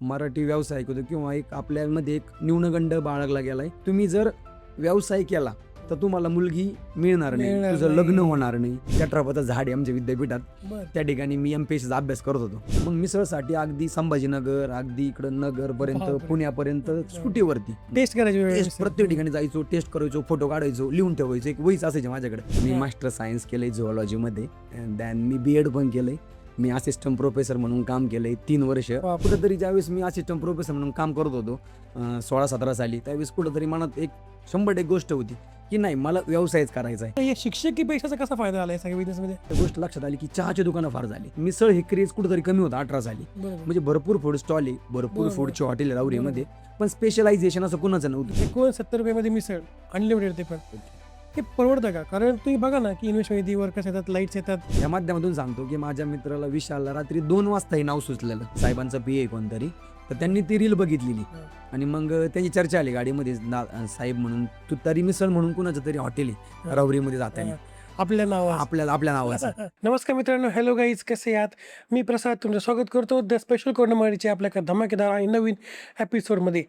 मराठी व्यावसायिक होतो किंवा एक आपल्यामध्ये एक न्यूनगंड बाळगला गेलाय. तुम्ही जर व्यवसाय केला तर तुम्हाला मुलगी मिळणार नाही, मिळणार तुझं नाही. लग्न होणार नाही. जठरापचं झाड आहे आमच्या विद्यापीठात, बर त्या ठिकाणी मी MPSCचा अभ्यास करत होतो. मग मिसळसाठी अगदी संभाजीनगर, अगदी इकडं नगरपर्यंत, बापरे. पुण्यापर्यंत स्कूटीवरती टेस्ट करायची वेळ टेस्ट प्रत्येक ठिकाणी जायचो, टेस्ट करायचो, फोटो काढायचो, लिहून ठेवायचो. एक वहीच असायची माझ्याकडे. मी हा. मास्टर सायन्स केलंय झुऑलॉजीमध्ये, दॅन मी B.Ed पण केलंय. मी असिस्टंट प्रोफेसर म्हणून काम केलंय 3 वर्ष. बापरे. कुठंतरी ज्यावेळेस मी असिस्टंट प्रोफेसर म्हणून काम करत होतो 16-17 साली, त्यावेळेस कुठंतरी मनात एक 100% गोष्ट होती की नाही, मला व्यवसायच करायचा आहे. तर या शिक्षकी पैशाचा कसा फायदा आलाय सगळ्या बिझनेसमध्ये? त्या गोष्ट लक्षात आली की चहाची दुकानं फार झाली. मिसळ हे क्रेज कुठंतरी कमी होतं 18 साली. बरोबर. म्हणजे भरपूर फूड स्टॉल आहे, भरपूर बरोबर. फूडची हॉटेल राऊरीमध्ये, पण स्पेशलायझेशन असं कुणाचं नव्हतं. 69 रुपयामध्ये मिसळ अनलिमिटेड, ते पण हे परवडतं का? कारण तुम्ही बघा ना की इन्व्हेस्टमेंट वर्कर्स येतात, लाईट्स येतात. या माध्यमातून सांगतो की माझ्या मित्राला विशालला रात्री 2 वाजता हे नाव सुचलेलं, साहेबांचं PA कोणतरी, तर त्यांनी ती रील बघितलेली आणि मग त्यांची चर्चा आली गाडीमध्ये, साहेब म्हणून तुतारी मिसळ म्हणून कुणाचं तरी हॉटेल आहे राऊरीमध्ये जाताना, आपल्या नावा आपल्या नावाचं. नमस्कार मित्रांनो, हॅलो गाईज, कसे आहात? मी प्रसाद तुमचं स्वागत करतो द स्पेशल कॉर्नरच्या आपल्या एका धमाकेदार आणि नवीन एपिसोडमध्ये.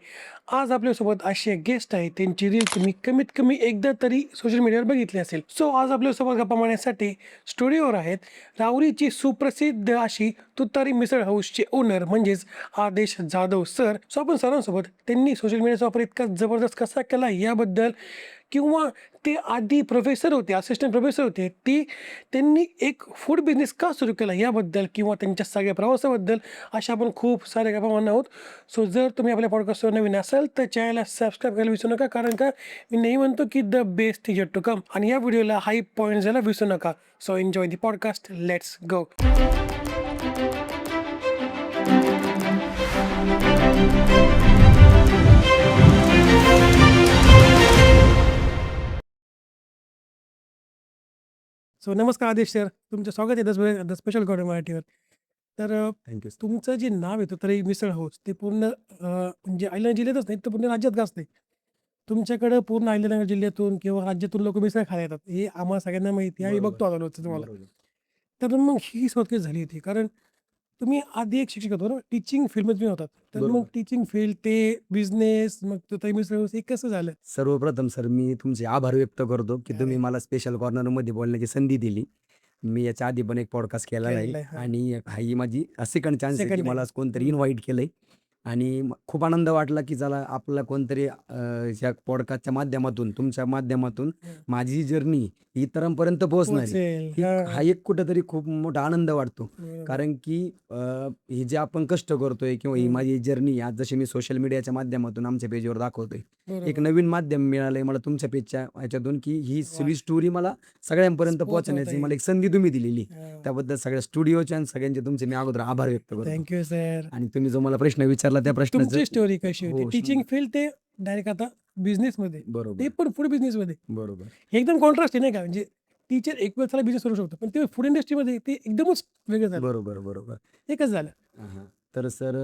आज आपल्यासोबत असे गेस्ट आहेत, त्यांची रील तुम्ही कमीत कमी एकदा तरी सोशल मीडियावर बघितली असेल. सो आज आपल्यासोबत गप्पा मारण्यासाठी स्टुडिओवर आहेत राऊरीची सुप्रसिद्ध अशी तुतारी मिसळ हाऊसचे ओनर म्हणजेच आदेश जाधव सर. सो आपण सरांसोबत त्यांनी सोशल मीडियाचा वापर इतका जबरदस्त कसा केला याबद्दल, किंवा ते आधी प्रोफेसर होते, असिस्टंट प्रोफेसर होते, त्यांनी एक फूड बिझनेस का सुरू केला याबद्दल, किंवा त्यांच्या सगळ्या प्रवासाबद्दल अशा आपण खूप साऱ्या गप्पा मारणार आहोत. सो जर तुम्ही आपल्या पॉडकास्टवर नवीन असाल तर चॅनलला सबस्क्राईब करायला विसरू नका, कारण का मी नेहमी म्हणतो की the best is yet to come. आणि या व्हिडिओला हाई पॉईंट द्यायला विसरू नका. So enjoy the podcast, let's go. So नमस्कार आदेश सर, तुमचं स्वागत आहे द स्पेशल कॉर्नर मराठीवर. तर थँक्यू. तुमचं जे नाव आहे तुतारी मिसळ हाऊस, ते पूर्ण म्हणजे अहिल्यानगर जिल्ह्यातच नाही तर पूर्ण राज्यात गाजते. तुमच्याकडं पूर्ण अहिल्यानगर जिल्ह्यातून किंवा राज्यातून लोक मिसळ खायला येतात, हे आम्हाला सगळ्यांना माहिती आहे, आम्ही बरोबर. बघतो आलो तुम्हाला. बरोबर. तर मग ही सुरुवात कशी झाली होती? कारण तुम्ही आधी एक शिक्षक होतो ना, टीचिंग फील्डमध्ये तुम्ही होतात, तर मग बरोबर. टीचिंग फील्ड ते बिझनेस, मग तुतारी मिसळ हाऊस, हे कसं झालं? सर्वप्रथम सर मी तुमचे आभार व्यक्त करतो की तुम्ही अरे. मला स्पेशल कॉर्नरमध्ये बोलण्याची संधी दिली. मी याच्या आधी पण एक पॉडकास्ट केलेला केलेला आहे आहे, हा. आणि ही माझी सेकंड चान्स आहे की Second मला time. कोणतरी इन्व्हाइट केलंय आणि खूप आनंद वाटला की चला आपला कोणतरी ह्या पॉडकास्टच्या माध्यमातून, तुमच्या माध्यमातून माझी जी जर्नी इतरांपर्यंत पोहोचणार आहे, पोचेल. हा एक कुठंतरी खूप मोठा आनंद वाटतो. बरोबर. कारण की हे जे आपण कष्ट करतोय किंवा ही माझी जर्नी आज जशी मी सोशल मीडियाच्या माध्यमातून आमच्या पेजवर दाखवतोय, बरोबर. एक नवीन माध्यम मिळालंय मला तुमच्या पेजच्या ह्याच्यातून की ही सगळी स्टोरी मला सगळ्यांपर्यंत पोहोचवता पोहोचण्याची येईल. मला एक संधी तुम्ही दिलेली. त्याबद्दल सगळ्या स्टुडिओच्या आणि सगळ्यांचे तुमचे मी अगोदर आभार व्यक्त करतो. Thank you sir. आणि तुम्ही जो मला प्रश्न विचारला त्या प्रश्नाचं तुमची स्टोरी कशी होती? हो, टीचिंग फील्ड ते डायरेक्ट आता बिझनेस मध्ये, ते बरोबर पण फूड बिझनेस मध्ये. बरोबर हे एकदम कॉन्ट्रास्ट आहे नाही का? म्हणजे टीचर एक वेळ त्याला बिझनेस करू शकतो, पण ते फूड इंडस्ट्रीमध्ये ते एकदमच वेगळं झालं. बरोबर बरोबर. हे कसं झालं? हां. तर सर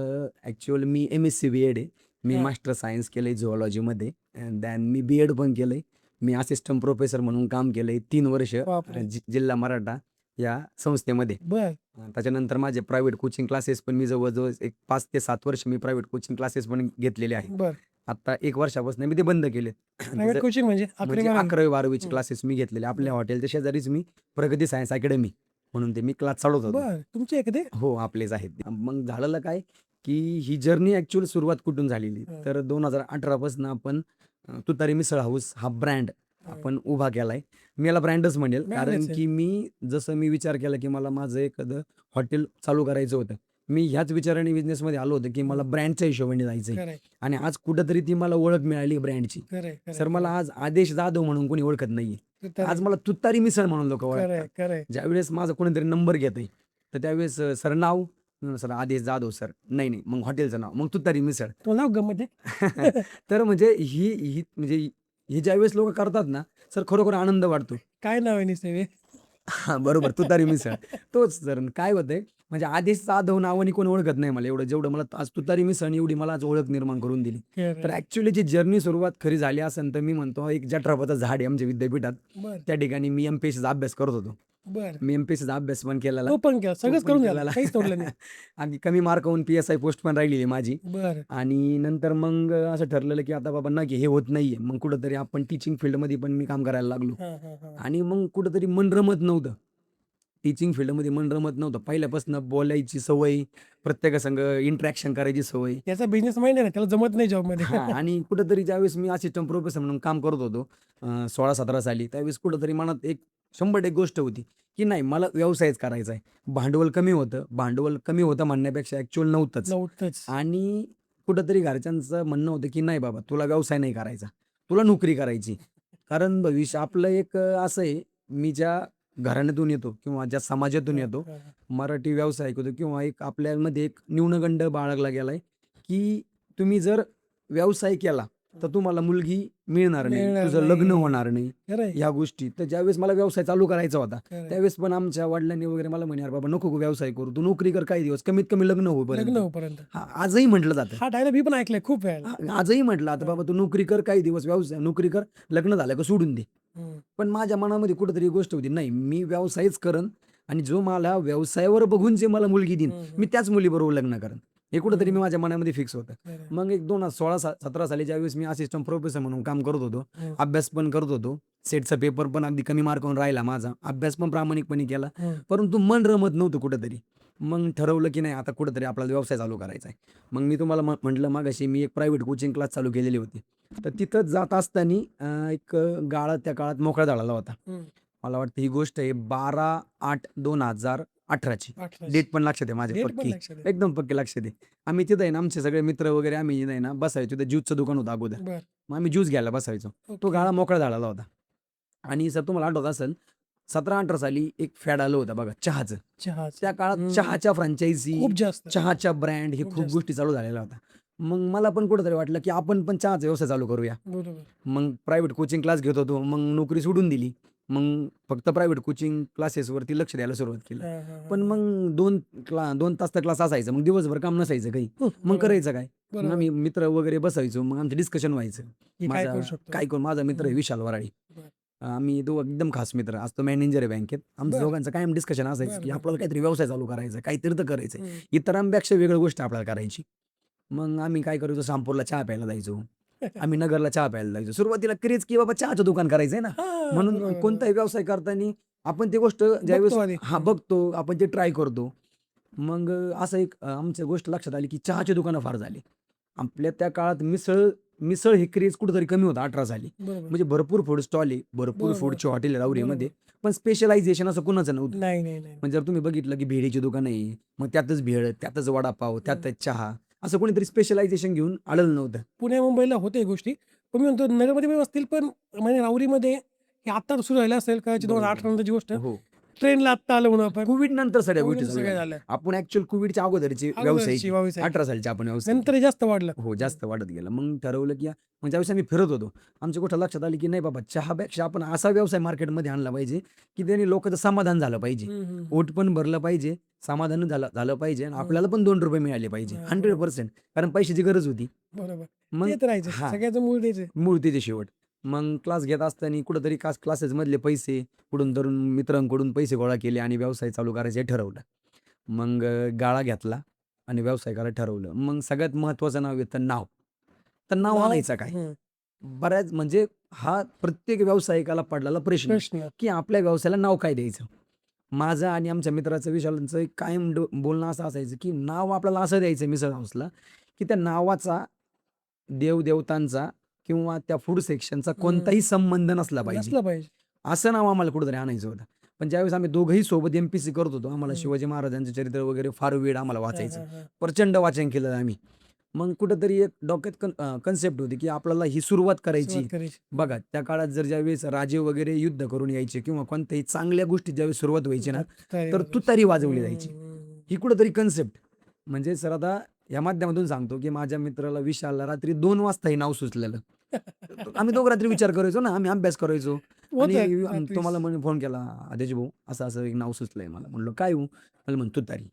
ॲक्च्युअल मी MSc B.Ed आहे. मी हां. मास्टर सायन्स केलंय झुऑलॉजीमध्ये, दॅन मी B.Ed पण केलंय. मी असिस्टंट प्रोफेसर म्हणून काम केलंय 3 वर्ष बापरे. जिल्हा मराठा या संस्थेमध्ये. बर. त्याच्यानंतर माझे प्रायव्हेट कोचिंग क्लासेस पण मी जवळजवळ एक 5 ते 7 वर्ष मी प्रायव्हेट कोचिंग क्लासेस पण घेतलेले आहेत. बर. आता 1 वर्षापासून मी ते बंद केले. प्रायव्हेट कोचिंग म्हणजे म्हणजे 11वी 11वी-12वीचे क्लासेस मी घेतलेले. आपल्या हॉटेलच्या शेजारीच मी प्रगती सायन्स अकॅडमी म्हणून ते मी क्लास चालवत होतो. बर. तुमचे आहे का ते? हो, आपलेच आहेत ते. मग झालेलं काय, की ही जर्नी ॲक्च्युअल सुरुवात कुठून झालेली, हां. तर 2018 पासून आपण तुतारी मिसळ हाऊस हा ब्रँड आपण उभा केलाय. मी याला ब्रँडच म्हणेल, Brand कारण च आहे. की मी विचार केला की मला माझं एखादं हॉटेल चालू करायचं होतं. मी ह्याच विचाराने बिझनेसमध्ये आलो होतो की मला ब्रँडच्या हिशोबाने जायचंय खरंय, आणि आज कुठेतरी ती मला ओळख मिळाली ब्रँडची. खरंय, खरंय. सर मला आज आदेश जाधव म्हणून कोणी ओळखत नाहीये. तुतारी. आज मला तुतारी मिसळ म्हणून लोक खरंय, ओळखतात. खरंय. ज्यावेळेस माझा कोणीतरी नंबर घेतोय तर त्यावेळेस सर नाव, सर आदेश जाधव सर, नाही मग हॉटेलचं नाव, मग तुतारी मिसळ. तुम्हाला नाव गंमत आहे? तर म्हणजे ही म्हणजे हे ज्यावेळेस लोक करतात ना सर, खरोखर आनंद वाटतो. काय नाव आहे निसेवे? हां, बरोबर तुतारी मिसळ तोच. सर काय होतंय म्हणजे आधीच जाधव नावाने कोण ओळखत नाही मला एवढं, जेवढं मला आज तुतारी मिसळ ओळख मला आज ओळख निर्माण करून दिली. तर ऍक्च्युली जी जर्नी सुरुवात खरी झाली असेल तर मी म्हणतो एक जठरापाचं झाड आहे आमच्या विद्यापीठात. बर त्या ठिकाणी मी एमपीएससीचा अभ्यास करत होतो. बर मी एमपीएससीचा अभ्यास पण केलेला. तो पण केला, सगळंच तो पण करून घ्या, केलेला. काहीच तोडलं नाही. आणि कमी मार्क होऊन PSI पोस्ट पण राहिलेली माझी. बर आणि नंतर मग असं ठरलेलं की आता बाबा नाही हे होत नाहीये, मग कुठंतरी आपण टीचिंग फील्डमध्ये पण मी काम करायला लागलो. हा हा हा आणि मग कुठंतरी मन रमत नव्हतं, टीचिंग फील्डमध्ये मन रमत नव्हतं. पहिल्यापासून बोलायची सवय, प्रत्येकासंग इंटरॅक्शन करायची सवय. त्याचा बिझनेस माइंड आहे ना, त्याला जमत नाही जॉब मध्ये. हां, आणि कुठेतरी ज्यावेळेस मी असिस्टंट प्रोफेसर म्हणून काम करत होतो 16-17 साली, त्यावेळेस कुठेतरी मनात एक 100% गोष्ट होती की नाही मला व्यवसायच करायचा आहे. भांडवल कमी होतं म्हणण्यापेक्षा ॲक्च्युअल नव्हतंच. नव्हतंच. आणि कुठेतरी घरच्यांचं म्हणणं होतं की नाही बाबा तुला व्यवसाय नाही करायचा, तुला नोकरी करायची. कारण भविष्य आपलं एक असं आहे, मी ज्या घराण्यातून येतो किंवा ज्या समाजातून येतो, हा, हा. मराठी व्यावसायिक होतो किंवा एक आपल्यामध्ये एक न्यूनगंड बाळगला गेलाय की तुम्ही जर व्यवसाय केला तर तुम्हाला मुलगी मिळणार नाही, मिळणार तुझं नाही. लग्न होणार नाही, खरं आहे, ह्या गोष्टी. तर ज्यावेळेस मला व्यवसाय चालू करायचा होता खरं आहे. त्यावेळेस पण आमच्या वडिलांनी वगैरे मला म्हणे अरे बाबा नको व्यवसाय करू, तू नोकरी कर काही दिवस, कमीत कमी लग्न लग्न होईपर्यंत. होईपर्यंत. हा, आजही म्हटलं जातं. हा डायलॉग मी पण ऐकलाय खूप वेळा. आजही म्हटलं आता बाबा तू नोकरी कर काही दिवस, व्यवसाय नोकरी कर, लग्न झालं का सोडून दे. पण माझ्या मनामध्ये कुठेतरी एक गोष्ट होती नाही मी व्यवसायच करन आणि जो मला व्यवसायावर बघून जे मला मुलगी देईन मी त्याच मुलीबरोबर लग्न करन, हे कुठेतरी मी माझ्या मनामध्ये फिक्स होतं. मग एक 2016-17 साली ज्यावेळेस मी असिस्टंट प्रोफेसर म्हणून काम करत होतो, अभ्यास पण करत होतो, सेटचा पेपर पण अगदी कमी मार्कावरून राहिला माझा, अभ्यास पण प्रामाणिकपणे केला, परंतु मन रमत नव्हतं कुठेतरी. मग ठरवलं की नाही आता कुठेतरी आपल्याला व्यवसाय चालू करायचा आहे. मग मी तुम्हाला म्हटलं मागाशी मी एक प्रायव्हेट कोचिंग क्लास चालू केलेली होती. तर तिथं जात असताना एक गाळा त्या काळात मोकळा झालेला होता. मला वाटतं ही गोष्ट आहे 12/8/2018ची. डेट पण लक्षात आहे माझ्या पक्की, एकदम पक्की लक्षात आहे. आम्ही तिथं आहे ना आमचे सगळे मित्र वगैरे आम्ही नाही ना बसायचो, तिथं ज्यूसचं दुकान होतं अगोदर, मग आम्ही ज्यूस घ्यायला बसायचो. तो गाळा मोकळा झालेला होता. आणि सर तुम्हाला आठवत असेल 17-18 साली एक फॅड आलं होतं बघा चहाचं. त्या काळात चहाच्या फ्रँचायझी, खूप जास्त. चहाच्या ब्रँड हे खूप खूप जास्त. गोष्टी चालू झालेल्या होत्या. मग मला पण कुठेतरी वाटलं की आपण पण चहाचा व्यवसाय चालू करूया. बरोबर. मग प्रायव्हेट कोचिंग क्लास घेत होतो, मग नोकरी सोडून दिली. मग फक्त प्रायव्हेट कोचिंग क्लासेसवरती लक्ष द्यायला सुरुवात केलं. पण मग 2 तास तर क्लास असायचा, मग दिवसभर काम नसायचं काही, मग करायचं काय. मग आम्ही मित्र वगैरे बसायचो, मग आमचं डिस्कशन व्हायचं. काय करू, माझा मित्र आहे विशाल वराडी, आम्ही दोघं एकदम खास मित्र. आज तो मॅनेजर आहे बँकेत. आमचं दोघांचं कायम डिस्कशन असायचं की आपल्याला काहीतरी व्यवसाय चालू करायचा, काहीतरी तर करायचं, इतरांपेक्षा वेगळी गोष्ट आपल्याला करायची. मग आम्ही काय करायचो, शामपूरला चहा प्यायला जायचो, आम्ही नगरला चहा प्यायला जायचो. सुरुवातीला क्रेज की बाबा चहाचं दुकान करायचंय ना, म्हणून कोणताही व्यवसाय करताना आपण ती गोष्ट ज्यावेळेस बघतो आपण ते ट्राय करतो. मग असं एक आमच्या गोष्ट लक्षात आली की चहाची दुकानं फार झाली आपल्या त्या काळात. मिसळ हे क्रेज कुठेतरी कमी होता 18 साली. म्हणजे भरपूर फूड स्टॉल आहे, भरपूर फूडचे हॉटेल आहे राऊरीमध्ये, पण स्पेशलायझेशन असं कुणाचं नव्हतं. म्हणजे जर तुम्ही बघितलं की भेडीची दुकानं आहे, मग त्यातच भेळ, त्यातच वडापाव, त्यातच चहा, असं कोणीतरी स्पेशलायझेशन घेऊन आलेलं नव्हतं. पुण्या मुंबईला होते गोष्टी, पण मी म्हणतो नगरमध्ये पण असतील, पण म्हणजे राऊरीमध्ये हे आता सुरू झालं असेल का 2008 नंतरची गोष्ट. हो, ट्रेनला आत्ता आलं म्हणून आपण, कोविड नंतर सगळ्या गोष्टी सगळं झाल्या. झालं. आपण ऍक्च्युअल कोविडच्या अगोदरची अगोदरची व्यवसाय व्यावसायिक. 18 सालची आपण व्यवसाय नंतर हे जास्त वाढलं. हो जास्त वाढत गेलं. मग ठरवलं की म्हणजे ज्यावेळेस आम्ही फिरत होतो आमच्या गोष्ट लक्षात आली की नाही बाबा चहापेक्षा आपण असा व्यवसाय मार्केटमध्ये आणला पाहिजे की त्याने लोकांचं समाधान झालं पाहिजे, पोट पण भरलं पाहिजे, समाधान झालं पाहिजे, आणि आपल्याला पण 2 रुपये मिळाले पाहिजे 100%, कारण पैशाची गरज होती. बरोबर. मग ते तर राहायचं, हा. सगळ्याचं मूळ द्यायचं. मूर्तीचे शेवट. मग क्लास घेत असताना कुठंतरी क्लासेस मधले पैसे कुठून तरून मित्रांकडून पैसे गोळा केले आणि व्यवसाय चालू करायचे ठरवलं. मग गाळा घेतला आणि व्यवसाय करायला ठरवलं. मग सगळ्यात महत्वाचं नाव येतं नाव. तर नाव आणायचं काय, बऱ्याच म्हणजे हा प्रत्येक व्यावसायिकाला पडलेला प्रश्न प्रश्न. की आपल्या व्यवसायाला नाव काय द्यायचं. माझं आणि आमच्या मित्राचं विशालांचं एक कायम बोलणं असं असायचं की नाव आपल्याला असं द्यायचं मिसळ हाऊसला की त्या नावाचा देवदेवतांचा किंवा त्या फूड सेक्शनचा कोणताही संबंध नसला पाहिजे, असं नाव आम्हाला कुठेतरी आणायचं होतं. पण ज्यावेळेस आम्ही दोघंही सोबत MPC करत होतो, आम्हाला शिवाजी महाराजांचं चरित्र वगैरे फार वेळ आम्हाला वाचायचं, प्रचंड वाचन केलं आम्ही. मग कुठंतरी एक डोक्यात कन्सेप्ट होती की आपल्याला ही सुरुवात करायची. बघा त्या काळात जर ज्यावेळेस राजे वगैरे युद्ध करून यायचे किंवा कोणत्याही चांगल्या गोष्टी ज्यावेळेस सुरुवात व्हायची ना, तर तुतारी वाजवली जायची. ही कुठंतरी कन्सेप्ट म्हणजे सर आता या माध्यमातून सांगतो की माझ्या मित्राला विशालला रात्री 2 वाजता हे नाव सुचलेलं. आम्ही दोघं रात्री विचार करायचो ना, आम्ही अभ्यास करायचो आणि तुम्हाला म्हणे फोन केला, आदेश भाऊ असं असं एक नाव सुचलंय मला. म्हणलं काय हो, मला म्हण तुतारी.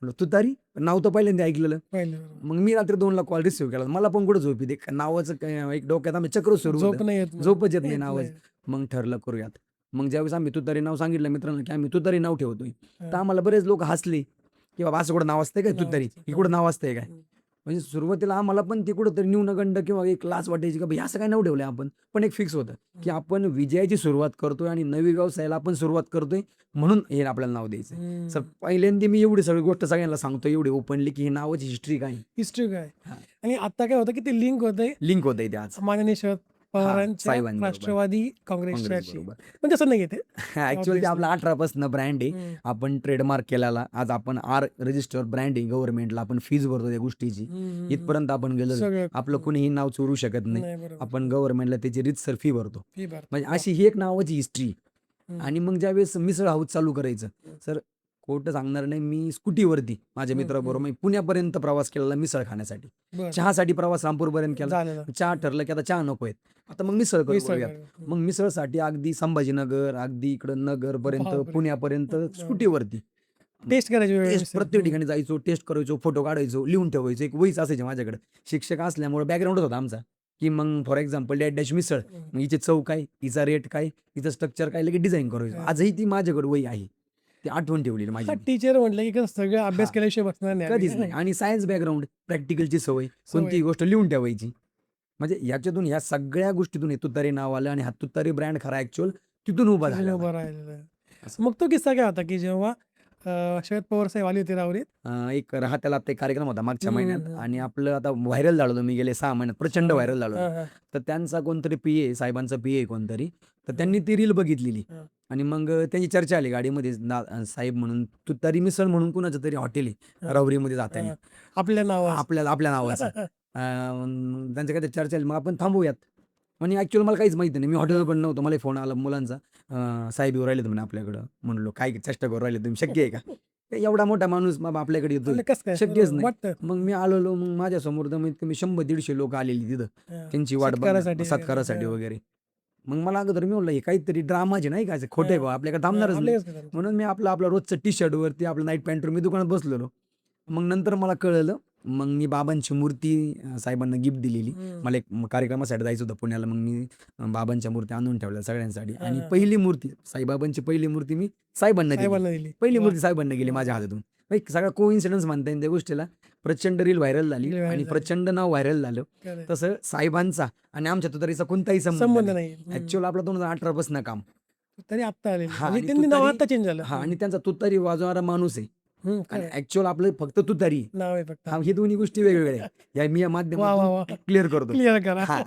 म्हणलं तुतारी नाव तर पहिल्यांदा ऐकलेलं. पाहिलं. मग मी रात्री 2ला कॉल रिसिव्ह केला. मला पण कुठं झोप येते नावाचं काय एक डोक्यात आम्ही चक्र सुरू झोप होतं. नाही येत मग. झोपच येत नाही येत नावाचं. नाही. मग ठरलं करूयात. मग ज्यावेळेस आम्ही तुतारी नाव सांगितलं मित्रांना की आम्ही तुतारी नाव ठेवतोय, तर हा. आम्हाला बरेच लोक हसले की बाबा असं कुठं नाव असतंय काय नाव तुतारी, असतं. इकडं नाव असतंय काय. हम्म. म्हणजे सुरुवातीला आम्हाला पण ते कुठंतरी न्यूनगंड किंवा एक लाज वाटायची की असं काय नाव ठेवलंय आपण. पण एक फिक्स होतं की आपण विजयाची सुरुवात करतोय आणि नवी व्यवसायाला आपण सुरुवात करतोय म्हणून हे आपल्याला नाव द्यायचं. सर हम्म. पहिल्यांदा मी एवढी सगळी गोष्ट सगळ्यांना सांगतो एवढी ओपनली की ही नावाची हिस्ट्री काय हिस्ट्री काय हा. आणि आता काय होतं की ते लिंक होतंय लिंक होत आहे ते आज माननीय शरद पवारांच्या साहेबांबरोबर. राष्ट्रवादी काँग्रेसच्या काँग्रेस बरोबर. पण तसं नाही येते. ऍक्च्युअली ते आपला 18 पासून ब्रँड आहे. आपण ट्रेडमार्क केलेला आज आपण आर रजिस्टर ब्रँड आहे गव्हर्नमेंटला. आपण फीज भरतो त्या गोष्टीची. इथपर्यंत आपण गेलो सगळं आपलं कुणीही नाव चोरू शकत नाही. नाही बरोबर. आपण गव्हर्नमेंटला त्याची रीतसर फी भरतो. फी भरतो. म्हणजे अशी ही एक नावाची हिस्ट्री. आणि मग ज्यावेळेस मिसळ हाऊस चालू करायचं सर खोटं सांगणार नाही मी स्कूटीवरती माझ्या मित्राबरोबर मी पुण्यापर्यंत प्रवास केलेला मिसळ खाण्यासाठी. बरं. चहासाठी प्रवास रामपूरपर्यंत केला. झालेलं. चहा ठरलं की आता चहा नकोय आता मग मिसळ मिसळ करूयात. करूया. मग मिसळसाठी अगदी संभाजीनगर अगदी इकडं नगरपर्यंत बापरे. पुण्यापर्यंत स्कूटीवरती टेस्ट करायची वेळ टेस्ट प्रत्येक ठिकाणी जायचो टेस्ट करायचो फोटो काढायचो लिहून ठेवायचो. एक वहीच असायची माझ्याकडे. शिक्षक असल्यामुळे बॅकग्राऊंडच होता आमचा की मग फॉर एक्झाम्पल डॅश डॅश मिसळ मग हिचे चव काय हिचा रेट काय हिचं स्ट्रक्चर काय लगेच डिझाईन करायचो. आजही ती माझ्याकडे वही आहे ती आठवण ठेवलेली माझी मी. टीचर म्हटलं की कसं सगळं अभ्यास हा. केल्याशिवाय बसणार नाही कधीच आम्ही. नाही. आणि सायन्स बॅकग्राऊंड प्रॅक्टिकलची सवय कोणतीही गोष्ट लिहून ठेवायची. म्हणजे याच्यातून ह्या सगळ्या गोष्टीतून हे तुतारी नाव आलं आणि हा तुतारी ब्रँड खरा ऍक्च्युअल तिथून उभा तिथून झाला. उभं राहिलेलं आहे. असं. मग तो किस्सा काय होता की जेव्हा शरद पवार साहेब आले होते रावरीत. एक राहत्याला आता एक कार्यक्रम होता मागच्या हम्म, महिन्यात हम्म, आणि आपलं आता व्हायरल झालो मी गेले 6 महिन्यात प्रचंड व्हायरल झालो. हा, हा. तर त्यांचा कोणतरी पीए साहेबांचा पीए कोणतरी तर त्यांनी ती रील बघितलेली हा. आणि मग त्यांची चर्चा आली गाडीमध्ये साहेब म्हणून तुतारी मिसळ म्हणून कुणाचं तरी हॉटेल आहे रावरीमध्ये जाताना हा. आपल्या नावावर आपल्या नावाचं. त्यांचं काय चर्चा आली मग आपण थांबूयात. आणि ऍक्च्युअली मला काहीच माहिती नाही मी हॉटेलवर पण नव्हतो. मला फोन आला मुलांचा साहेब येऊ राहिले म्हणे आपल्याकडं. म्हणलो काय चेष्टा करू राहिले तुम्ही शक्य आहे का एवढा मोठा माणूस बाबा आपल्याकडे येतोय कसं काय शक्यच नाही. वाटतं. मग मी आलो मग माझ्यासमोर कमीत कमी 100-150 लोक आलेली तिथं हा. त्यांची वाट सत्कारासाठी सत्कारासाठी वगैरे. वगैरे. मग मला अगोदर मी म्हणलं हे काहीतरी ड्रामाचे नाही काय खोटे हा. बा आपल्याकडे थांबणारच नाही. आपल्याकडे म्हणून मी आपलं रोजचं टी शर्ट वरती आपलं नाईट पॅन्टवर मी दुकानात बसलेलो. मग नंतर मला कळलं मग मी बाबांची मूर्ती साहेबांना गिफ्ट दिलेली. मला एक कार्यक्रमासाठी जायचं होतं पुण्याला. मग मी बाबांच्या मूर्ती आणून ठेवल्या सगळ्यांसाठी आणि हा. पहिली मूर्ती साईबाबांची पहिली मूर्ती मी साहेबांना दिली. साहेबांना दिली. पहिली वा. मूर्ती साहेबांना गेली माझ्या हातातून. सगळा कोइन्सिडन्स म्हणता येईल त्या गोष्टीला. प्रचंड रील व्हायरल झाली Reel viral आणि झाली. प्रचंड नाव व्हायरल झालं. खरंय. तसं साहेबांचा आणि आमच्या तुतारीचा कोणताही संबंध संबंध नाही. नाही. ऍक्च्युअल आपला 2018 पासून काम तरी आता आले हा, आणि आणि त्यांनी नाव तुतारी- आता चेंज झालं. हा आणि त्यांचा तुतारी वाजवणारा माणूस आहे आणि खरंय. ऍक्च्युअल आपलं फक्त तुतारी नाव आहे फक्त. हा हे दोन्ही गोष्टी वेगवेगळ्या आहेत. या मी या वा वा माध्यमातून वा क्लिअर करतो. क्लिअर करा. हा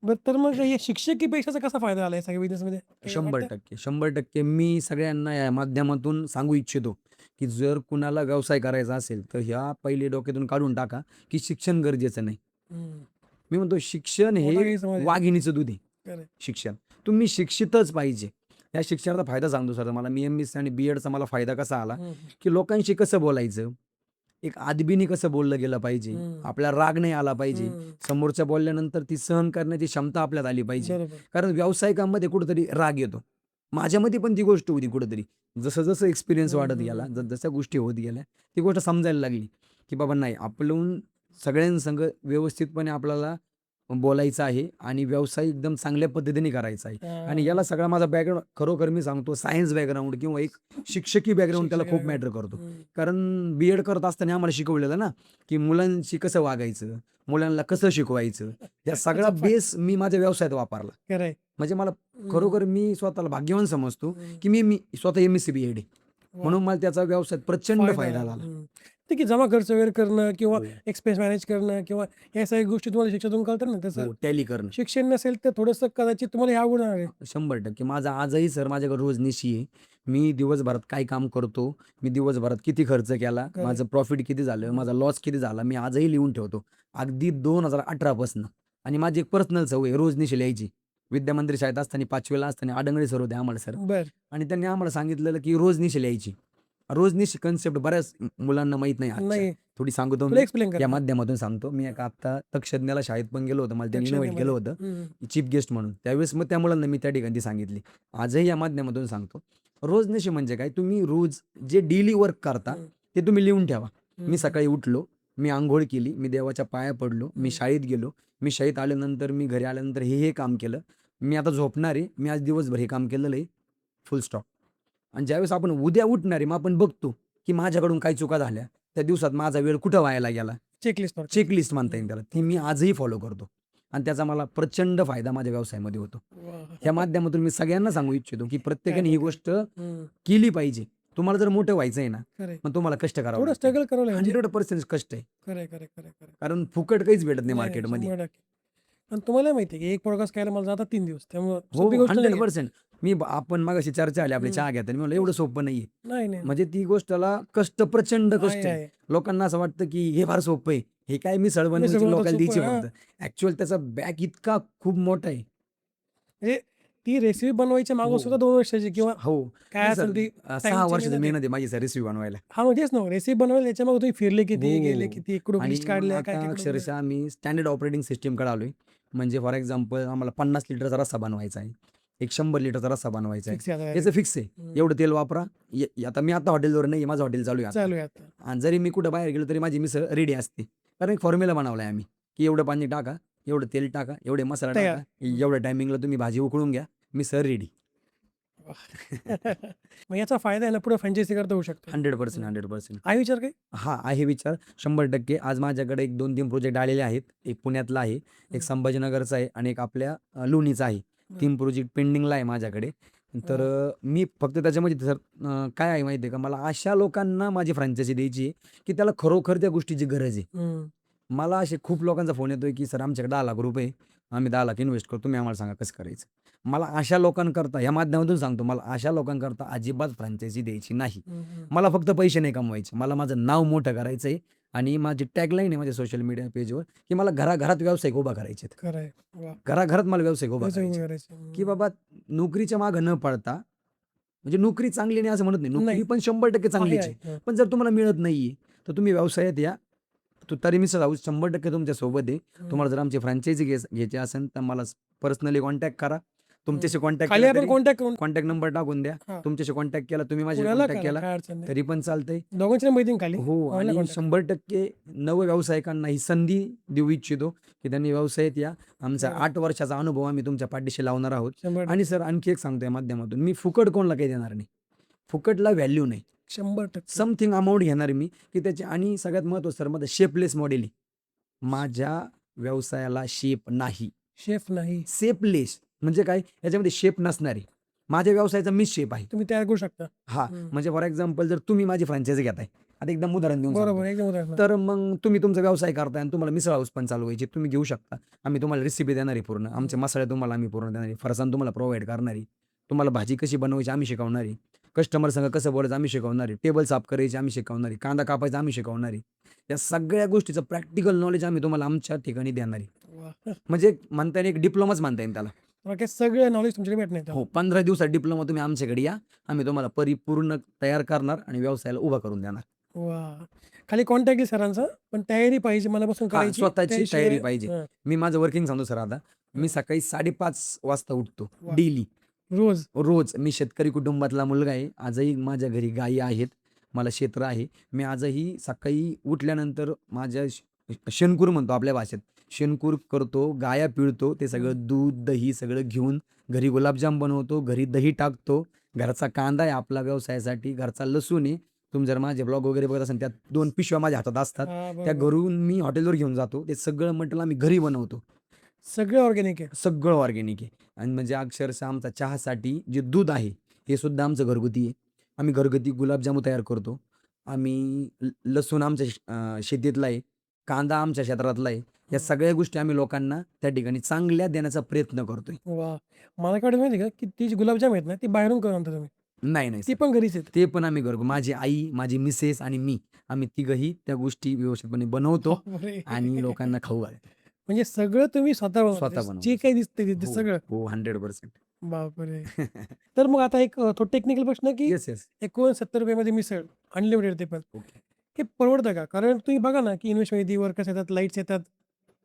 बरं तर मग या शिक्षकी पेक्षाचा कसा फायदा आलाय सगळ्या बिझनेस मध्ये काही 100% वाटतं? 100% मी सगळ्यांना या माध्यमातून सांगू इच्छितो की जर कुणाला व्यवसाय करायचा असेल तर ह्या पहिले डोक्यातून काढून टाका की शिक्षण गरजेचं नाही. हम्म. मी म्हणतो शिक्षण मोठा हे गैरसमज आहे. वाघिणीचं दूध आहे. खरंय. शिक्षण तुम्ही शिक्षितच पाहिजे. या शिक्षणाचा फायदा सांगतो सर मला. मी MSc आणि BEdचा मला फायदा कसा आला हम्म. की लोकांशी कसं बोलायचं एक आदबीने कसं बोललं गेलं पाहिजे. हम्म. आपला राग नाही आला पाहिजे. हम्म. समोरच्या बोलल्यानंतर ती सहन करण्याची क्षमता आपल्यात आली पाहिजे. बरोबर. कारण व्यावसायिकांमध्ये कुठेतरी राग येतो. माझ्यामध्ये पण ती गोष्ट होती कुठेतरी. जसं जसं एक्सपिरियन्स वाढत गेला जसं गोष्टी होत गेल्या ती गोष्ट समजायला लागली की बाबा नाही आपलं सगळ्यांसंग व्यवस्थितपणे आपल्याला बोलायचं आहे आणि व्यवसाय एकदम चांगल्या पद्धतीने करायचा आहे. आणि याला सगळा माझा बॅकग्राऊंड खरोखर मी सांगतो सायन्स बॅकग्राऊंड किंवा एक शिक्षकी बॅकग्राऊंड त्याला खूप मॅटर करतो. हम्म. कारण BEd करत असताना आम्हाला शिकवलेलं ना की मुलांशी कसं वागायचं मुलांना कसं शिकवायचं या सगळा बेस मी माझ्या व्यवसायात वापरला. खरंय. म्हणजे मला हम्म. खरोखर मी स्वतःला भाग्यवान समजतो हम्म. की मी स्वतः MSc BEd आहे. वा. म्हणून मला त्याचा व्यवसायात प्रचंड फायदा झाला. हम्म. ठीक आहे जमा खर्च वगैरे करणं किंवा हो. एक्सपेन्स मॅनेज करणं किंवा या सगळ्या गोष्टी तुम्हाला शिक्षणातून कळतात ना तसं हो, टॅली करणं शिक्षण नसेल तर थोडंसं कदाचित तुम्हाला ह्या गुण आहे. 100% माझा आजही सर माझ्याकडे रोज निशी आहे. मी दिवसभरात काय काम करतो मी दिवसभरात किती खर्च केला खरं. माझं प्रॉफिट किती झालं माझा लॉस किती झाला मी आजही लिहून ठेवतो. अगदी 2018 पासून. आणि माझी एक पर्सनल सवय आहे, रोज निशी लिहायची. विद्यामंदिर शाळेत असताना 5वीला असताना आडंगळे सर होते आम्हाला सर बर आणि त्यांनी आम्हाला सांगितलेलं की रोज निशी लिहायची. रोज निशी कन्सेप्ट बऱ्याच मुलांना माहित नाही आजच्या. नाही थोडी सांगतो तुला मी एक्सप्लेन या कर. माध्यमातून सांगतो. मी एक आता तक्षज्ञाला शाळेत पण गेलो होतो. मला त्यांनी इन्व्हाइट केलं होतं चीफ गेस्ट म्हणून. त्यावेळेस मग त्या मुलांना मी त्या ठिकाणी ती सांगितली. आजही या माध्यमातून सांगतो. रोजनिशी म्हणजे काय तुम्ही रोज जे डेली वर्क करता ते तुम्ही लिहून ठेवा. हम्म. मी सकाळी उठलो, मी अंघोळ केली, मी देवाच्या पाया पडलो, मी शाळेत गेलो, मी शाळेत आल्यानंतर मी घरी आल्यानंतर हे काम केलं, मी आता झोपणार आहे, मी आज दिवसभर हे काम केलेलं आहे, फुल स्टॉप. आणि ज्यावेळेस आपण उद्या उठणार आहे, मग आपण बघतो की माझ्याकडून काय चुका झाल्या, त्या दिवसात माझा वेळ कुठं वायाला गेला, चेकलिस्ट चेकलिस्ट म्हणता येईल त्याला, ती मी आजही फॉलो करतो आणि त्याचा मला प्रचंड फायदा माझ्या व्यवसायामध्ये होतो. ह्या माध्यमातून मी सगळ्यांना सांगू इच्छितो की प्रत्येकाने ही गोष्ट केली पाहिजे. तुम्हाला जर मोठं व्हायचं आहे ना, खरंय. मग तुम्हाला कष्ट करावं थोडं लागतं. स्ट्रगल करावं लागेल म्हणजे 100% कष्ट आहे, खरंय खरंय खरंय खरंय. कारण फुकट काहीच भेटत नाही नाही, मार्केटमध्ये. 100%. आणि तुम्हाला माहिती आहे की एक पॉडकास्ट करायला मला जातात 3 दिवस, त्यामुळे हो, सोपी गोष्ट नाही. 100%. आपण मगाशी चर्चा आली आपली चहा घेताना, मी म्हणलं एवढं सोपं नाहीये. नाही नाही म्हणजे ती गोष्टला कष्ट, प्रचंड कष्ट आहे, आहे. आहे. लोकांना असं वाटतं की हे फार सोपं आहे, हे काय मिसळ बनवायची बनवतात लोकांना द्यायची सोपं, फक्त. ऍक्च्युअल त्याचा बॅक इतका खूप मोठा आहे. म्हणजे ती रेसिपी बनवायच्या मागं हो. सुद्धा 2 वर्षाची किंवा हो, काय नाही असेल सर, ती 6 टाईमची वर्षाची मेहनत आहे. मेहनत आहे माझी सर रेसिपी बनवायला. हा म्हणजेच ना रेसिपी बनवायला याच्या मागे तुम्ही फिरले किती, गेले हो. किती, कुठं आणि लिस्ट मग काढल्या, काय आता काय कुठं अक्षरशः मी स्टँडर्ड ऑपरेटिंग सिस्टीमकडे आलोय. म्हणजे फॉर एक्झाम्पल आम्हाला 50 लिटरचा रस्सा बनवायचा आहे, एक 100 लिटरचा रस्सा बनवायचा आहे. फिक्स आहे याचं फिक्स आहे, हम्म. एवढं तेल वापरा. आता मी आता हॉटेलवर नाही, माझं हॉटेल चालू आहे आता. चालू आहे आता. आणि जरी मी कुठं बाहेर गेलो तरी माझी मिसळ रेडी असते, कारण एक फॉर्म्युला बनवलाय आम्ही की एवढं पाणी टाका, एवढं तेल टाका, एवढे मसाला तयार. टाका, एवढ्या टायमिंगला तुम्ही भाजी उकळून घ्या, मिसळ रेडी. मग याचा फायदा आहे ना पुढे फ्रँचायझी करता होऊ शकतो. 100%. आहे विचार काही हा आहे विचार 100%. आज माझ्याकडे एक 2-3 प्रोजेक्ट आलेले आहेत. एक पुण्यातला आहे, एक संभाजीनगरचा आहे आणि एक आपल्या लोणीचा आहे. 3 प्रोजेक्ट पेंडिंगला आहे माझ्याकडे. तर मी फक्त त्याच्यामध्ये सर काय आहे माहिती आहे का, मला अशा लोकांना माझी फ्रँचायझी द्यायची आहे की त्याला खरोखर त्या गोष्टीची गरज आहे. हम्म. मला असे खूप लोकांचा फोन येतोय की सर आमच्याकडे 10 लाख रुपये, आम्ही 10 लाख इन्व्हेस्ट करतो, तुम्ही आम्हाला सांगा कसं करायचं. मला अशा लोकांकरता या माध्यमातून सांगतो, मला अशा लोकांकरता अजिबात फ्रँचायझी द्यायची नाही. हम्म. मला फक्त पैसे नाही कमवायचे, मला माझं नाव मोठं करायचं आहे. आणि माझी टॅगलाईन आहे माझ्या सोशल मीडिया पेजवर की मला घराघरात व्यावसायिक उभा करायचे आहेत. खरंय. वा. घराघरात मला व्यावसायिक उभा त्याचं करायचे करायचं. हम्म. की बाबा नोकरीच्या मागं न पडता, म्हणजे नोकरी चांगली नाही असं म्हणत नाही, नोकरी नाही. पण 100% चांगलीच आहे, आहे. आहे. पण जर तुम्हाला मिळत नाहीये तर तुम्ही व्यवसायात या. तुतारी मिसळ हाऊस 100% तुमच्या सोबत आहे. तुम्हाला जर आमची फ्रँचायझी घ्यायची असेल तर मला पर्सनली कॉन्टॅक्ट करा. तुमच्याशी कॉन्टॅक्ट खाली आपण कॉन्टॅक्ट करून कॉन्टॅक्ट नंबर टाकून द्या. हा. तुमच्याशी कॉन्टॅक्ट केला, तुम्ही माझ्याशी पुण्याला कॉन्टॅक्ट करा, केला काय अडचण नाही. तरी पण चालतंय. दोघांची माहिती खाली हो, online आणि contact. 100% नव व्यावसायिकांना ही संधी देऊ इच्छितो की त्यांनी व्यवसायात या. आमचा बरं. 8 वर्षाचा अनुभव आम्ही तुमच्या पाठीशी लावणार आहोत. 100%. आणि सर आणखी एक सांगतोय माध्यमातून, मी फुकट कोणाला काही देणार नाही, फुकटला व्हॅल्यू नाही. 100%. समथिंग अमाऊंट घेणार मी की त्याची. आणि सगळ्यात महत्त्वाचं सर, माझं शेपलेस मॉडेल आहे. माझ्या व्यवसायाला शेप नाही, शेफ नाही शेपलेस म्हणजे काय, याच्यामध्ये शेप नसणारी. माझ्या व्यवसायाचा मीच शेप आहे. तुम्ही तयार करू शकता. हा, म्हणजे फॉर एक्झाम्पल जर तुम्ही माझी फ्रँचायझी घेताय, आता एकदम उदाहरण देऊन बरोबर सांगतो. एकदम उदाहरण. तर मग तुम्ही तुमचा व्यवसाय करताय आणि तुम्हाला मिसळ हाऊस पण चालवायची, तुम्ही घेऊ शकता. आम्ही तुम्हाला रेसिपी देणार आहे पूर्ण, आमचे मसाले तुम्हाला आम्ही पूर्ण देणार आहे, फरसाण तुम्हाला प्रोव्हाइड करणार आहे, तुम्हाला भाजी कशी बनवायची आम्ही शिकवणार आहे, कस्टमर संग कसं बोलायचं आम्ही शिकवणार आहे, टेबल साफ करायची आम्ही शिकवणार आहे, कांदा कापायचा आम्ही शिकवणार आहे. या सगळ्या गोष्टीचं प्रॅक्टिकल नॉलेज आम्ही तुम्हाला आमच्या ठिकाणी देणार आहे. वा. म्हणजे म्हणता येईल एक डिप्लोमाच म्हणता येईल त्याला. बाकी सगळं नॉलेज तुमच्याकडे भेटणार आहे. हो, 15 दिवसात डिप्लोमा तुम्ही आमच्याकडे या, आम्ही तुम्हाला परिपूर्ण तयार करणार आणि व्यवसायाला उभा करून देणार. वा. खाली कॉन्टॅक्ट सरांचा, पण तयारी पाहिजे मनापासून हा, करायची. स्वतःची त्याशिवाय- तयारी पाहिजे. हा. मी माझं वर्किंग सांगतो सर, आता मी सकाळी 5:30 वाजता उठतो वा. डेली, रोज रोज. मी शेतकरी कुटुंबातला मुलगा आहे. आजही माझ्या घरी गायी आहेत, मला क्षेत्र आहे. मी आजही सकाळी उठल्यानंतर माझ्या शेणकूर म्हणतो आपल्या भाषेत, शेणकूर करतो, गाया पिळतो, ते सगळं दूध दही सगळं घेऊन घरी गुलाबजाम बनवतो, घरी दही टाकतो, घरचा कांदा आहे आपला व्यवसायासाठी, घरचा लसूण आहे. तुम्ही जर माझे ब्लॉग वगैरे बघत असाल, त्यात 2 पिशव्या माझ्या हातात असतात, हा, त्या बरोबर. घरून मी हॉटेलवर घेऊन जातो. ते सगळं मटेरियल आम्ही घरी बनवतो, सगळे ऑर्गॅनिक आहे. सगळं ऑर्गॅनिक आहे. आणि म्हणजे अक्षरशः आमचा चहासाठी जे दूध आहे हे सुद्धा आमचं घरगुती आहे. आम्ही घरगुती गुलाबजामू तयार करतो. आम्ही लसूण आमच्या शेतीतला आहे, कांदा आमच्या क्षेत्रातला आहे. या सगळ्या गोष्टी आम्ही लोकांना त्या ठिकाणी चांगल्या देण्याचा प्रयत्न करतोय. वा. मला काय वाटतं माहिती आहे का, की ती जी गुलाबजाम आहेत ना ती बाहेरून करून आणता तुम्ही, नाही नाही ती sir. पण घरीच आहेत. ते पण आम्ही घरगुती, माझी आई, माझी मिसेस आणि मी, आम्ही तिघही त्या गोष्टी व्यवस्थितपणे बनवतो बापरे. आणि लोकांना खाऊ घालतो. म्हणजे सगळं तुम्ही स्वतः बनवता. स्वतः बनवतो. जे काही दिसते ते हो, सगळं. हो, 100%. बापरे. तर मग आता एक थोडं टेक्निकल प्रश्न की येस येस. 69 रुपयामध्ये मिसळ अनलिमिटेड ते पण ओके. हे परवडतं का? कारण तुम्ही बघा ना की इन्व्हेस्टमेंट वर्कर्स येतात, लाईट्स येतात,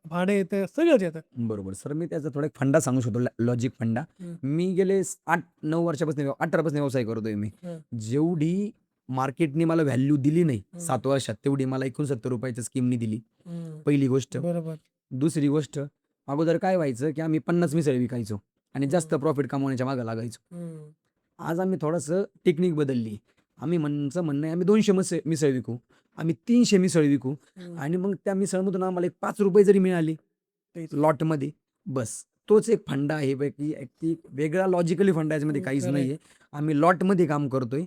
भाडे येतं, सगळंच येतं. बरोबर सर, मी त्याचा थोडा एक फंडा सांगू शकतो, लॉजिक फंडा. हम्म. मी गेले 8-9 वर्षापासून 18 पासून व्यवसाय करतोय मी. हं. जेवढी मार्केटने मला व्हॅल्यू दिली नाही 7 वर्षात, तेवढी मला 69 रुपयाच्या स्कीमनी दिली. पहिली गोष्ट. बरोबर. दुसरी गोष्ट, अगोदर काय व्हायचं की आम्ही 50 मिसळ विकायचो आणि जास्त प्रॉफिट कमवण्याच्या मागे लागायचो. आज आम्ही थोडंसं टेक्निक बदलली. आम्ही म्हणणं आहे आम्ही 200 मिसळ विकू, आम्ही 300 मिसळ विकू आणि मग त्या मिसळमधून आम्हाला एक 5 रुपये जरी मिळाले तेच. लॉटमध्ये, बस तोच एक फंडा आहे. पैकी ती वेगळा लॉजिकली फंडा याच्यामध्ये काहीच खरंय. नाहीये. आम्ही लॉटमध्ये काम करतोय.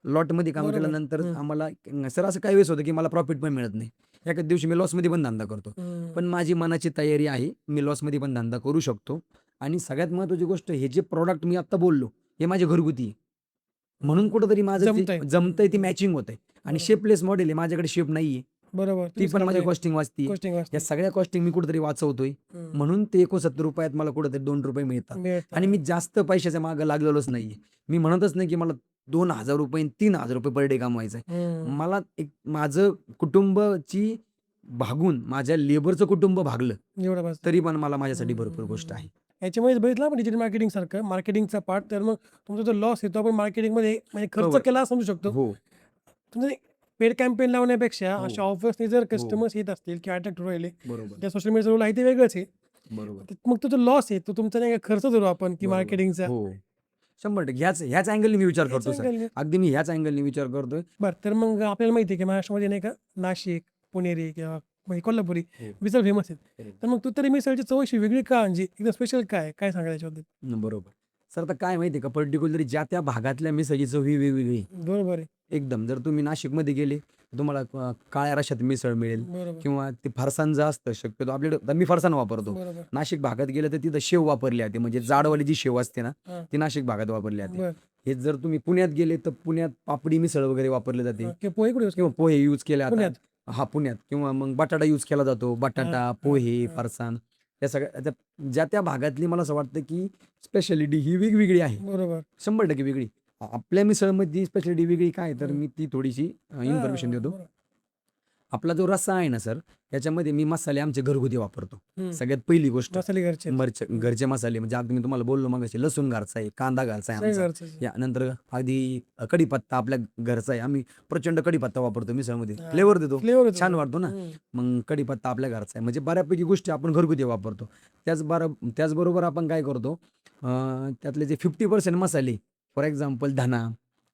लॉटमध्ये काम बरोबर. केल्यानंतर आम्हाला सर असं काही वेळेस होतं की मला प्रॉफिट पण मिळत नाही. एखाद्या दिवशी मी लॉसमध्ये पण धंदा करतो. पण माझी मनाची तयारी आहे, मी लॉसमध्ये पण धंदा करू शकतो. आणि सगळ्यात महत्त्वाची गोष्ट, हे जे प्रॉडक्ट मी आता बोललो हे माझे घरगुती आहे. म्हणून कुठंतरी माझं जमतंय. ते जमतंय, ती मॅचिंग होतंय. आणि बरोबर. शेपलेस मॉडेल आहे, माझ्याकडे शेप नाहीये, बरोबर. ती पण माझी कॉस्टिंग वाचते. कॉस्टिंग या सगळ्या कॉस्टिंग मी कुठेतरी वाचवतोय. म्हणून ते 69 रुपयात मला कुठेतरी 2 रुपये मिळतात. आणि मी जास्त पैशाच्या मागे लागलेलोच नाहीये. मी म्हणतच नाही की मला 2,000 रुपये 3,000 रुपये पर डे कमवायचं आहे. मला एक माझं कुटुंबाची भागून, माझ्या लेबरचं कुटुंब भागलं एवढं बस. तरी पण मला माझ्यासाठी भरपूर गोष्ट आहे. याच्यामध्ये बघितलं आपण डिजिटल मार्केटिंग सारखं मार्केटिंगचा पार्ट, तर मग तुमचा जो लॉस येतो आपण मार्केटिंगमध्ये म्हणजे खर्च Cover. केला समजू शकतो. हो, तुमचं पेड कॅम्पेन लावण्यापेक्षा हो. अशा ऑफर्सने जर कस्टमर्स येत असतील किंवा अट्रॅक्ट राहिले, बरोबर, त्या सोशल मीडियाचा रोल आहे ते वेगळंच आहे. बरोबर. तर मग तो जो लॉस आहे तो तुमचा नाही का खर्च धरू आपण की बरोबर. मार्केटिंगचा. हो, 100% ह्याच अँगलने मी विचार करतो सर. बरं, अगदी मी ह्याच अँगलने विचार करतोय. तर मग आपल्याला माहिती आहे की महाराष्ट्रामध्ये नाही का नाशिक, पुणेरी किंवा म्हणजे कोल्हापुरी हो. मिसळ फेमस आहेत. Correct. तर मग तू तरी मिसळची चव अशी वेगळी का, म्हणजे एकदम स्पेशल काय सांगायला याच्याबद्दल? बरोबर. सर आता काय माहिती आहे का, पर्टिक्युलरली ज्या त्या भागातल्या मिसळची चव ही वेगवेगळी आहे. बरोबर आहे. एकदम. जर तुम्ही नाशिकमध्ये गेले तर तुम्हाला काळ्या रश्श्यात मिसळ मिळेल बरोबर. किंवा ते फरसाण जे असतं, शक्यतो आपल्याकडे आता मी फरसाण वापरतो. बरोबर. नाशिक भागात गेलं तर तिथं शेव वापरली जाते, म्हणजे जाडवाली जी शेव असते ना हां. ती नाशिक भागात वापरली जाते. बरं. हे जर तुम्ही पुण्यात गेले तर पुण्यात पापडी मिसळ वगैरे वापरली जाते किंवा पोहे कुठे किंवा पोहे यूज केले पुण्यात? जातात. हा, पुण्यात. किंवा मग बटाटा यूज केला जातो. बटाटा, हां, पोहे, हां. फरसाण या सगळ्या ज्या त्या भागातली मला असं वाटतं की स्पेशालिटी ही वेगवेगळी आहे. बरोबर. 100% वेगळी. आपल्या मिसळमध्ये स्पेशालिटी वेगळी काय, तर मी ती थोडीशी इन्फॉर्मेशन हां, देतो. बरोबर. आपला जो रस्सा आहे ना सर, याच्यामध्ये मी मसाले आमचे घरगुती वापरतो. हम्म. सगळ्यात पहिली गोष्ट, मसाले घरचे आहेत. घरचे मसाले, म्हणजे अगदी मी तुम्हाला बोललो मगाशी, लसूण घरचा आहे, कांदा घरचा आहे सगळे आमचा. घरचेच आहे. या नंतर अगदी कढीपत्ता आपल्या घरचा आहे. आम्ही प्रचंड कढीपत्ता वापरतो मिसळमध्ये, हां. फ्लेवर देतो, Flavor येतो. छान वाटतो ना. हम्म. मग कढीपत्ता आपल्या घरचा आहे, म्हणजे बऱ्यापैकी गोष्टी आपण घरगुती वापरतो. त्याचबरोबर आपण काय करतो, त्यातले जे 50% मसाले, फॉर एक्झाम्पल धना,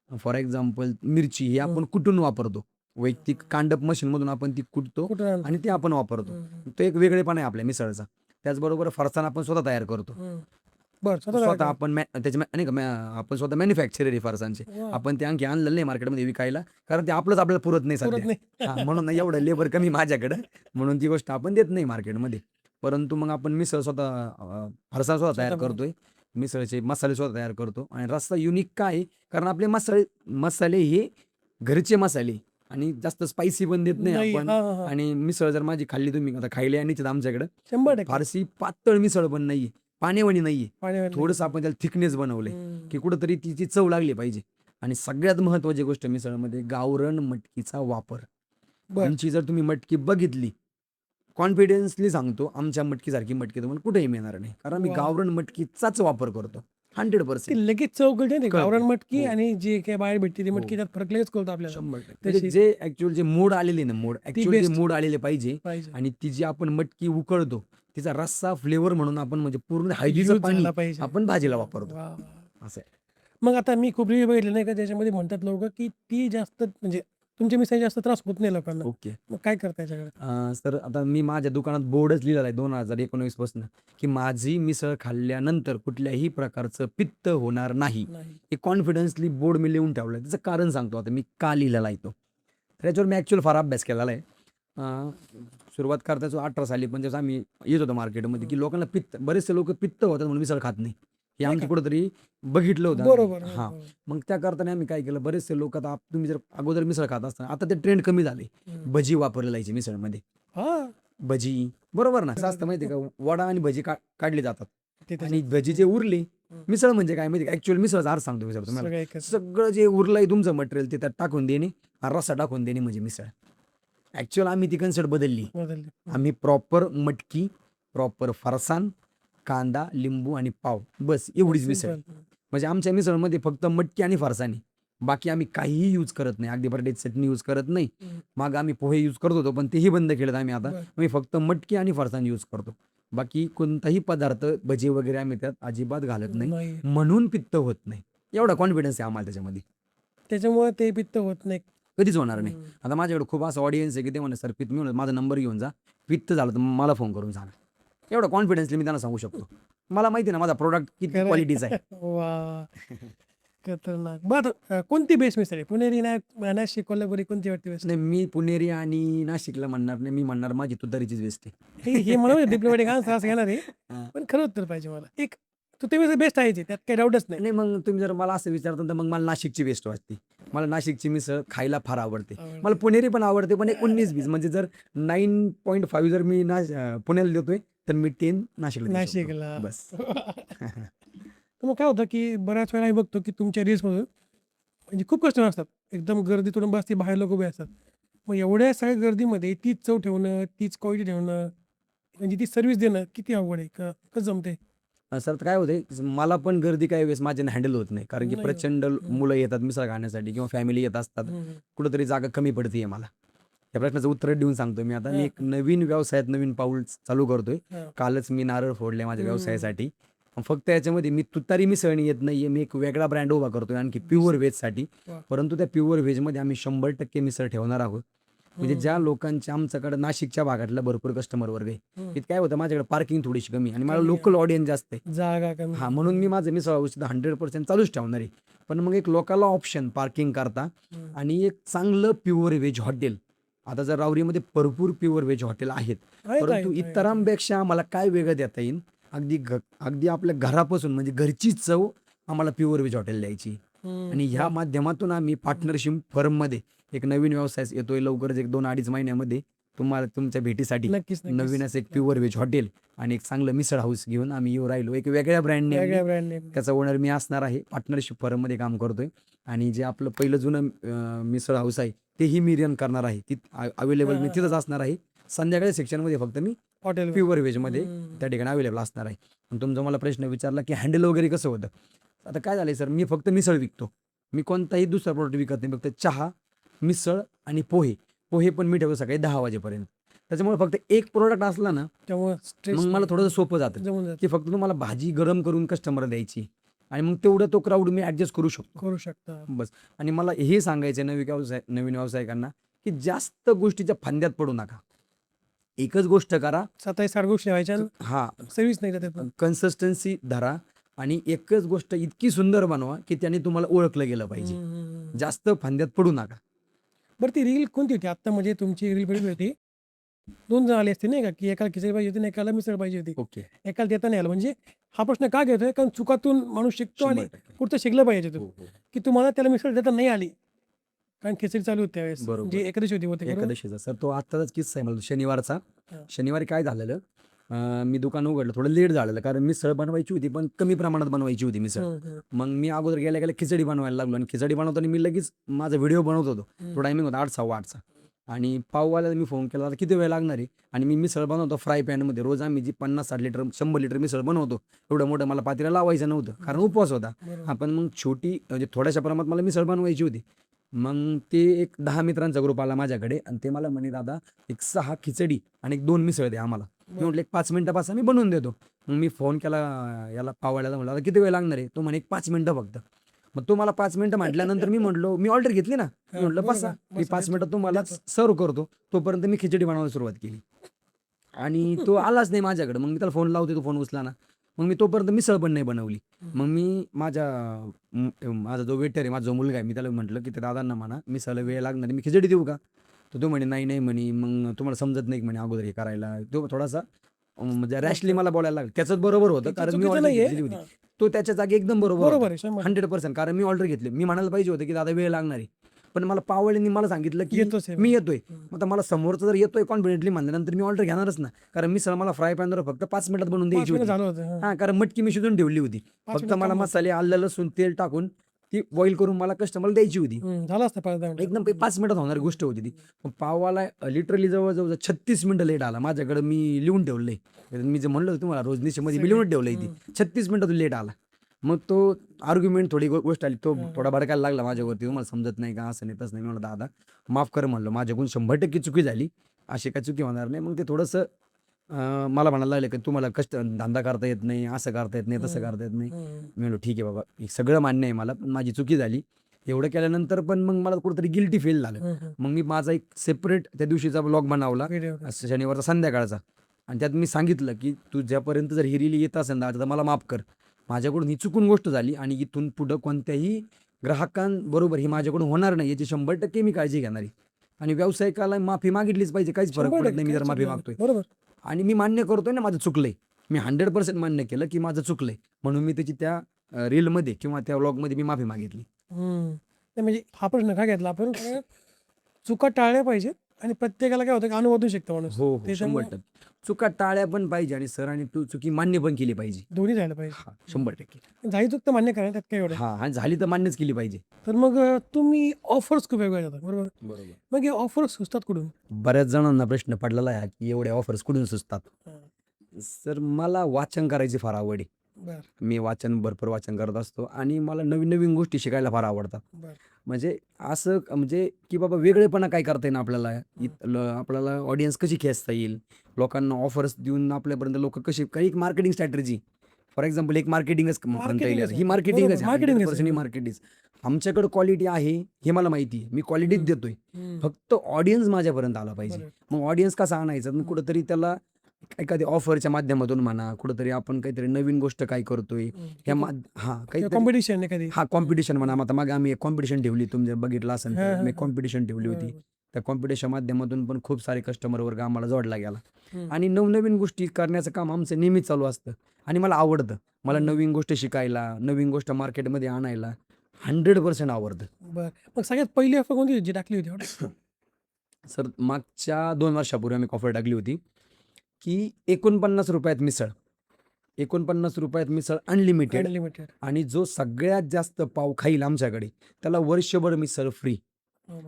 फॉर एक्झाम्पल मिरची, हे आपण कुटून वापरतो. वैयक्तिक कांडप मशीनमधून आपण ती कुटतो कुठं आणतो? आणि ते आपण वापरतो. हम्म. तो एक वेगळेपणा आहे आपल्या मिसळचा. त्याचबरोबर फरसाण आपण स्वतः तयार करतो. बरं, स्वतः स्वतः तयार आपण नाही का आपण स्वतः मॅन्युफॅक्चरर आहे फरसाणचे. करा. आपण ते आणखी आणलेलं नाही मार्केटमध्ये विकायला, कारण ते आपलंच आपल्याला पुरत नाही पुरत सध्या. नाही. हा, म्हणून ना एवढं लेबर कमी माझ्याकडं, म्हणून ती गोष्ट आपण देत नाही मार्केटमध्ये. परंतु मग आपण मिसळ फरसाण स्वतः तयार स्वतः करतोय, मिसळचे मसाले स्वतः तयार करतो. आणि रस्सा युनिक काय आहे, कारण आपले मसाले हे घरचे मसाले आणि जास्त स्पायसी पण देत नाही नाही. आपण. हां, हां, हां. आणि मिसळ जर माझी खाल्ली, तुम्ही आता खायला यायची आमच्याकडे, 100% फारशी पातळ मिसळ पण नाहीये, पाण्यावाणी नाहीये. पाण्यावर थोडंसं आपण त्याला थिकनेस बनवलंय हम्म. की कुठंतरी तिची चव लागली पाहिजे. आणि सगळ्यात महत्वाची गोष्ट मिसळमध्ये गावरान मटकीचा वापर. बरं. आमची जर तुम्ही मटकी बघितली, कॉन्फिडेन्सली सांगतो, आमच्या मटकीसारखी मटकी तुम्हाला कुठेही मिळणार नाही, कारण आम्ही वा. गावरान मटकीचाच वापर करतो. 100%. ती लगेच चव कळते ना, कळते. गावरान मटकी हो. आणि जे काय बाहेर भेटते ती हो. मटकी, त्यात फरक लगेच कळतो आपल्याला. 100%. तशी- म्हणजे जे ऍक्च्युअल जे मोड आलेले ना, ऍक्च्युअल जे best. मोड आलेले पाहिजे. पाहिजे. आणि ती जी आपण मटकी उकळतो, तिचा रस्सा फ्लेवर म्हणून आपण, म्हणजे पूर्ण हळदीचं Use पाणी झाला पाहिजे. आपण भाजीला वापरतो. वा, वा. असं आहे. मग आता मी खूप रिव्ह्यू बघितले नाही का, त्याच्यामध्ये म्हणतात लोक की ती जास्त म्हणजे तुमच्या मिसळी जास्त त्रास होत नाही लोकांना. ओके. मग काय करता याच्याकडे? सर आता मी माझ्या दुकानात बोर्डच लिहिलेला आहे 2019 पासून, की माझी मिसळ खाल्ल्यानंतर कुठल्याही प्रकारचं पित्त होणार नाही. नाही. एक कॉन्फिडन्सली बोर्ड मी लिहून ठेवलं आहे. त्याचं कारण सांगतो आता मी का लिहिलेला आहे तो. तर याच्यावर मी ॲक्च्युअल फार अभ्यास केलेला आहे. सुरुवात करताच 18 साली, पण जसं आम्ही येत होतो मार्केटमध्ये, की लोकांना बरेचसे लोक पित्त होतात म्हणून मिसळ खात नाही, हे नाही आमचं का? कुठंतरी बघितलं होतं. बरोबर. हां. मग त्या करताना आम्ही काय केलं, बरेचसे लोक, आता तुम्ही जर अगोदर मिसळ खात असताना, आता ते ट्रेंड कमी झाले, भजी वापरले जायचे मिसळमध्ये. हा, भजी, बरोबर ना. असं असतं माहिती आहे का, वडा आणि भजी काढले जातात ते आणि भजी जे उरले, मिसळ म्हणजे काय माहिती का, ऍक्च्युअल मिसळचा अर्थ सांगतो मी सर तुम्हाला. सगळं एकच. सगळं जे उरलंय तुमचं मटेरियल ते त्यात टाकून देणे आणि रस्सा टाकून देणे म्हणजे मिसळ. ऍक्च्युअल आम्ही ती कन्सेप्ट बदलली. बदलले. आम्ही प्रॉपर मटकी, प्रॉपर फरसाण, कांदा, लिंबू आणि पाव, बस एवढीच मिसळ. Simple. म्हणजे आमच्या मिसळमध्ये फक्त मटकी आणि फरसाण आहे. बाकी आम्ही काहीही यूज करत नाही, अगदी बर्डे चटणी यूज करत नाही. हम्म. मग आम्ही पोहे यूज करत होतो पण तेही बंद केलेत आम्ही आता. बरं. आम्ही फक्त मटकी आणि फरसाण यूज करतो. बाकी कोणताही पदार्थ भजी वगैरे आम्ही त्यात अजिबात घालत नाही, नाही म्हणून पित्त होत नाही. एवढा कॉन्फिडन्स आहे आम्हाला त्याच्यामध्ये. त्याच्यामुळे ते पित्त होत नाही. कधीच होणार नाही. हम्म. आता माझ्याकडे खूप असं ऑडियन्स आहे की ते म्हणत सर पित्त, मी म्हणलं माझा नंबर घेऊन जा, पित्त झालं तर मला फोन करून सांगा. एवढं कॉन्फिडन्सली मी त्यांना सांगू शकतो. मला माहिती आहे ना माझा प्रोडक्ट किती खरंय. क्वालिटीचा आहे. वा खतरनाक. बरं कोणती बेस्ट मिसळ आहे? पुणेरी नाशिक कोल्हापुरी कोणती वाटते बेस्ट? नाही, मी पुणेरी आणि नाशिकला म्हणणार नाही, मी म्हणणार माझी तुतारीचीच बेस्ट आहे. हे म्हणून डिप्लोमॅटिक आन्सर असं घेणार आहे, हा. पण खरं उत्तर पाहिजे मला. एक तू ते बेस्ट आहे त्यात काही डाऊटच नाही. नाही, मग तुम्ही जर मला असं विचारता तर मग मला नाशिकची बेस्ट वाटते. मला नाशिकची मिसळ खायला फार आवडते. आवडते. मला पुणेरी पण आवडते, पण एक 19-20 म्हणजे जर 9.5 जर मी पुण्याला देतोय तर मी 10 नाशिकला देऊ शकतो. नाशिकला. बस. तर मग काय होतं की बऱ्याच वेळा आम्ही बघतो की तुमच्या रील्समधून म्हणजे खूप कस्टमर असतात, एकदम गर्दीतून बसती बाहेर लोक उभे असतात. मग एवढ्या सगळ्या गर्दीमध्ये तीच चव ठेवणं, तीच क्वालिटी ठेवणं, म्हणजे ती सर्व्हिस देणं किती अवघड आहे का कसं जमते? सर तर काय होते, मला पण गर्दी काही वेळेस माझ्याने हँडल होत नाही, कारण की नाही होत. प्रचंड मुलं येतात मिसळ खाण्यासाठी किंवा फॅमिली येत असतात. हम्म. कुठंतरी जागा कमी पडते मला. या प्रश्नाचं उत्तर देऊन सांगतो मी आता. मी हा. एक नवीन व्यवसायात नवीन पाऊल चालू करतोय. हा. कालच मी नारळ फोडले माझ्या हम्म. व्यवसायासाठी. फक्त याच्यामध्ये मी तुतारी मिसळणी येत नाहीये, मी एक वेगळा ब्रँड उभा करतोय आणखी प्युअर व्हेजसाठी. वा. परंतु त्या प्युअर व्हेजमध्ये आम्ही 100% मिसळ ठेवणार आहोत. म्हणजे ज्या हम्म. लोकांच्या आमच्याकडे नाशिकच्या भागातला भरपूर कस्टमर वर्ग आहे, हम्म. तिथे काय होतं माझ्याकडे पार्किंग थोडीशी कमी आणि मला कमी आहे. लोकल ऑडियन्स जास्त आहे. जागा कमी. हां, म्हणून मी माझं मिसळ हाऊस 100% चालूच ठेवणार आहे. पण मग एक लोकांना ऑप्शन पार्किंग करता हम्म. आणि एक चांगलं प्युअर व्हेज हॉटेल. आता जर रावरीमध्ये भरपूर प्युअर व्हेज हॉटेल आहेत, आहेत, परंतु आहेत, आहेत. इतरांपेक्षा आम्हाला काय वेगळं देता येईल, अगदी आपल्या घरापासून म्हणजे घरची चव आम्हाला प्युअर व्हेज हॉटेल द्यायची. हम्म. आणि ह्या माध्यमातून आम्ही पार्टनरशिप फर्ममध्ये एक नवीन व्यवसाय येतोय लवकरच, 1-2-2.5 महिन्यामध्ये तुम्हाला तुमच्या भेटीसाठी नक्कीच नवीन असं एक प्युअर व्हेज हॉटेल आणि एक चांगलं मिसळ हाऊस घेऊन आम्ही येऊ राहिलो. एक वेगळ्या ब्रँडने वेगळ्या ब्रँड नेम. त्याचा ओनर मी असणार आहे. पार्टनरशिप फर्ममध्ये काम करतोय आणि जे आपलं पहिलं जुनं मिसळ हाऊस आहे तेही मी रन करणार आहे. अवेलेबल मी तिथंच असणार आहे. संध्याकाळी सेक्शनमध्ये फक्त मी हॉटेल. प्युअर व्हेजमध्ये त्या ठिकाणी अवेलेबल असणार आहे. पण तुमचा मला प्रश्न विचारला की हँडल वगैरे कसं होतं. आता काय झालंय सर, मी फक्त मिसळ विकतो. मी कोणताही दुसरा प्रोडक्ट विकत नाही. फक्त चहा, मिसळ आणि पोहे. पोहे पण मी ठेवतो सकाळी 10 वाजेपर्यंत. त्याच्यामुळे फक्त एक प्रोडक्ट असला ना त्यामुळे स्ट्रेस मग मला थोडंसं सोपं जातं, जमून जात की फक्त तुम्हाला भाजी गरम करून कस्टमर द्यायची आणि मग तेवढं तो क्राऊड मी ॲडजस्ट करू शकतो. करू शकता. बस. आणि मला हे सांगायचं आहे नवीन व्यावसायिकांना की जास्त गोष्टीच्या फांद्यात पडू नका. एकच गोष्ट करा. 27 गोष्टी व्हायच्या हां, सर्व्हिस नाही का त्यातून. कन्सिस्टन्सी धरा आणि एकच गोष्ट इतकी सुंदर बनवा की त्याने तुम्हाला ओळखलं गेलं पाहिजे. हम्म. जास्त फांद्यात पडू नका. बरं ती रील कोणती होती आत्ता, म्हणजे तुमची रील बघितली होती, 2 जण आले असते नाही का, की एकाला खिचडी पाहिजे होती आणि एकाला मिसळ पाहिजे होती, ओके. एकाला देता नाही आलं. म्हणजे हा प्रश्न का घेतोय, कारण चुकातून माणूस शिकतो आणि 100%. पुढचं शिकलं पाहिजे तू, हो, हो. की तुम्हाला त्याला मिसळ देता नाही आली कारण खिचडी चालू होती त्यावेळेस, बरोबर. म्हणजे एकादशी होती होते बरोबर? एकादशीचा सर तो आत्ताचाच किस्सा आहे मला शनिवारचा. हा. शनिवारी काय झालेलं, मी दुकान उघडलं, थोडं लेट झालेलं कारण मिसळ बनवायची होती पण कमी प्रमाणात बनवायची होती मिसळ. मग मी अगोदर गेल्या गेल्या खिचडी बनवायला लागलो आणि खिचडी बनवताना मी लगेच माझा व्हिडिओ बनवत होतो. तो टायमिंग होता 8:15चा आणि पाववाल्याला मी फोन केला, आता किती वेळ लागणार आहे, आणि मी मिसळ बनवतो फ्राय पॅनमध्ये. रोज आम्ही जी 50-60 लिटर 100 लिटर मिसळ बनवतो, एवढं मोठं मला पातेलं लावायचं नव्हतं कारण उपवास होता. बरोबर. हा, पण मग छोटी म्हणजे थोड्याशा प्रमाणात मला मिसळ बनवायची होती. मग ते एक 10 मित्रांचा ग्रुप आला माझ्याकडे आणि ते मला म्हणे दादा एक 6 खिचडी आणि एक 2 मिसळ द्या आम्हाला. मी म्हटलं एक 5 मिनिटापासून मी बनवून देतो. मग मी फोन केला याला पाववाल्याला, म्हटलं आता किती वेळ लागणार आहे. तो म्हणे एक 5 मिनिटं फक्त. मग तो मला 5 मिनिटं म्हटल्यानंतर मी म्हटलो मी ऑर्डर घेतली ना, मी म्हटलं बरोबर. बसा मी बसा, 5 मिनिटात देतो, तुम्हाला देतो. सर्व करतो. तोपर्यंत मी खिचडी बनवायला सुरुवात केली आणि तो आलाच नाही माझ्याकडे. मग मी त्याला फोन लावते, तो फोन उचला ना. मग मी तोपर्यंत मिसळ पण नाही बनवली. मग मी माझा जो वेटर आहे, माझा जो मुलगा आहे, मी त्याला म्हटलं की ते दादांना म्हणा मिसळला वेळ लागणार आहे, मी खिचडी देऊ का. तर तो म्हणे नाही नाही म्हणे, मग तुम्हाला समजत नाही म्हणे अगोदर हे करायला. तो थोडासा म्हणजे रॅशली मला बोलायला लागला. त्याचंच बरोबर होतं कारण मी चुकीचं ऑर्डर नाहीये. घेतली होती. हा. तो त्याच्या जागी एकदम बरोबर बरोबर होता. आहे 100%. 100% कारण मी ऑर्डर घेतली. मी म्हणायला पाहिजे होतं की दादा वेळ लागणार आहे, पण मला पाववाल्यांनी मला सांगितलं की येतोच आहे. मी येतोय. हम्म. आता मला समोरचं जर येतोय कॉन्फिडेंटली म्हणल्यानंतर मी ऑर्डर घेणारच ना, कारण मिसळ मला फ्राय पॅनवर फक्त 5 मिनिटात बनवून 5 द्यायची मिनिटं होती. झालं होतं. हा. हां, कारण मटकी मी शिजून ठेवली होती. 5 फक्त मिनिटं मला थांबा. मसाले, आलं, लसूण, तेल टाकून ती बॉईल करून मला कस्टमरला द्यायची होती. झालं असतं 5-10 मिनिटं. एकदम 5 मिनिटात होणारी गोष्ट होती ती. पण पाववाला लिटरली जवळजवळ 36 मिनिटं लेट आला. माझ्याकडे मी लिहून ठेवलंय. मी जे म्हणलं होतं तुम्हाला रोजनीशीमध्ये मी लिहून ठेवलंय ती 36 मिनिटात लेट आला. मग तो आर्ग्युमेंट थोडी गोष्ट आली, तो थोडा भडकायला लागला माझ्यावरती, तुम्हाला समजत नाही का, असं नाही तसं नाही. मी म्हणलं दादा माफ कर म्हणलं, माझ्याकडून 100% चुकी झाली, अशी काय चुकी होणार नाही. मग ते थोडंसं मला म्हणायला लागले की तुम्हाला धंदा करता येत नाही, असं करता येत नाही, तसं करता येत नाही. मी म्हणलो ठीक आहे बाबा, हे सगळं मान्य आहे मला, पण माझी चुकी झाली. एवढं केल्यानंतर पण मग मला कुठेतरी गिल्टी फील झालं. मग मी माझा एक सेपरेट त्या दिवशीचा ब्लॉग बनवला, शनिवारचा संध्याकाळचा, आणि त्यात मी सांगितलं की तू ज्यापर्यंत जर ही रील येत असेल ना तर मला माफ कर, माझ्याकडून ही चुकून गोष्ट झाली आणि इथून पुढं कोणत्याही ग्राहकांबरोबर ही माझ्याकडून होणार नाही याची 100% मी काळजी घेणार आहे. आणि व्यावसायिकाला माफी मागितलीच पाहिजे, काहीच फरक पडत नाही मी जर माफी मागतोय. बरोबर. आणि मी मान्य करतोय ना माझं चुकलंय, मी 100% मान्य केलं की माझं चुकलंय, म्हणून मी त्याची त्या रीलमध्ये किंवा त्या व्लॉगमध्ये मी माफी मागितली. नाही म्हणजे हा प्रश्न का घेतला आपण, कारण चुका टाळल्या पाहिजे आणि प्रत्येकाला काय होतं की अनुभवातून शिकतो माणूस. हो, त्याच्यामुळे 100%. चुका टाळ्या पण पाहिजे आणि सरांनी तू चुकी मान्य पण केली पाहिजे. दोन्ही झालं पाहिजे. हा, 100%. झाली चूक तर मान्य करा, त्यात काय एवढं. हा, आणि झाली तर मान्यच केली पाहिजे. तर मग तुम्ही ऑफर्स खूप वेगवेगळ्या देतात, बरोबर. बरोबर. मग हे ऑफर्स सुचतात कुठून? बऱ्याच जणांना प्रश्न पडलेला आहे की एवढ्या ऑफर्स कुठून सुचतात. सर मला वाचन करायची फार आवड आहे. बर मी भरपूर वाचन करत असतो आणि मला नवीन नवीन गोष्टी शिकायला फार आवडतात. बर म्हणजे असं म्हणजे की बाबा वेगळेपणा काय करता येईल आपल्याला, आपल्याला ऑडियन्स कशी खेचता येईल, लोकांना ऑफर्स देऊन आपल्यापर्यंत लोक कशी, काही मार्केटिंग स्ट्रॅटेजी, फॉर एक्झाम्पल एक मार्केटिंगच म्हणता येईल, ही मार्केटिंगच आहे. मार्केटिंग आमच्याकडे क्वालिटी आहे हे मला माहिती आहे, मी क्वालिटीच देतोय, फक्त ऑडियन्स माझ्यापर्यंत आला पाहिजे. मग ऑडियन्स कसा आणायचा, मग कुठंतरी त्याला एखाद्या ऑफरच्या माध्यमातून म्हणा, कुठंतरी आपण काहीतरी नवीन गोष्ट काय करतोय ह्या काहीतरी कॉम्पिटिशन एखादी. कॉम्पिटिशन म्हणा. आता मागे आम्ही एक कॉम्पिटिशन ठेवली, तुम्ही बघितलं असेल तर, मी कॉम्पिटिशन ठेवली होती. त्या कॉम्पिटिशन माध्यमातून पण खूप सारे कस्टमर वर्ग आम्हाला जोडला गेला आणि नवनवीन गोष्टी करण्याचं काम आमचं नेहमीच चालू असतं आणि मला आवडतं. मला नवीन गोष्ट शिकायला, नवीन गोष्ट मार्केटमध्ये आणायला 100% आवडतं. बरं, मग सगळ्यात पहिली ऑफर कोणती होती जी टाकली होती? सर मागच्या 2 वर्षापूर्वी आम्ही ऑफर टाकली होती की 49 रुपयात मिसळ, 49 रुपयात मिसळ अनलिमिटेड, अनलिमिटेड. आणि जो सगळ्यात जास्त पाव खाईल आमच्याकडे त्याला वर्षभर मिसळ फ्री.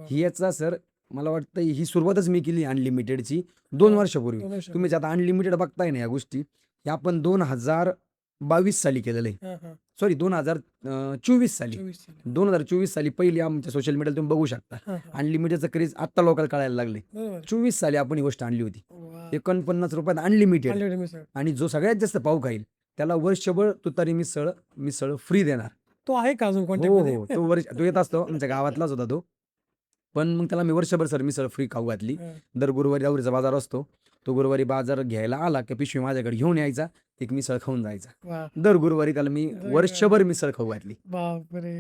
ही याचा सर मला वाटतं ही सुरुवातच मी केली अनलिमिटेडची 2 वर्षापूर्वी. तुम्ही जे आता अनलिमिटेड बघताय ना या गोष्टी, हे आपण 2022 साली केलेलं आहे. सॉरी 2024 साली. 2024 साली पहिली आमच्या सोशल मीडियाला तुम्ही बघू शकता. अनलिमिटेडचं क्रेज आत्ता लोकांना कळायला लागले. 24 साली आपण ही गोष्ट आणली होती, 49 रुपयात अनलिमिटेड, आणि जो सगळ्यात जास्त पाव खाईल त्याला वर्षभर तुतारी मिसळ फ्री देणार. तो आहे का अजून हो कॉन्टॅक्ट? हो, तो येत असतो, आमच्या गावातलाच होता तो. पण मग त्याला मी वर्षभर सर मिसळ फ्री खाऊ घातली. दर गुरुवारी आवडीचा बाजार असतो, तो गुरुवारी बाजार घ्यायला आला की पिशवी माझ्याकडे घेऊन यायचा, एक मिसळ खाऊन जायचा. दर गुरुवारी त्याला मी वर्षभर मिसळ खाऊ घातली. बापरे,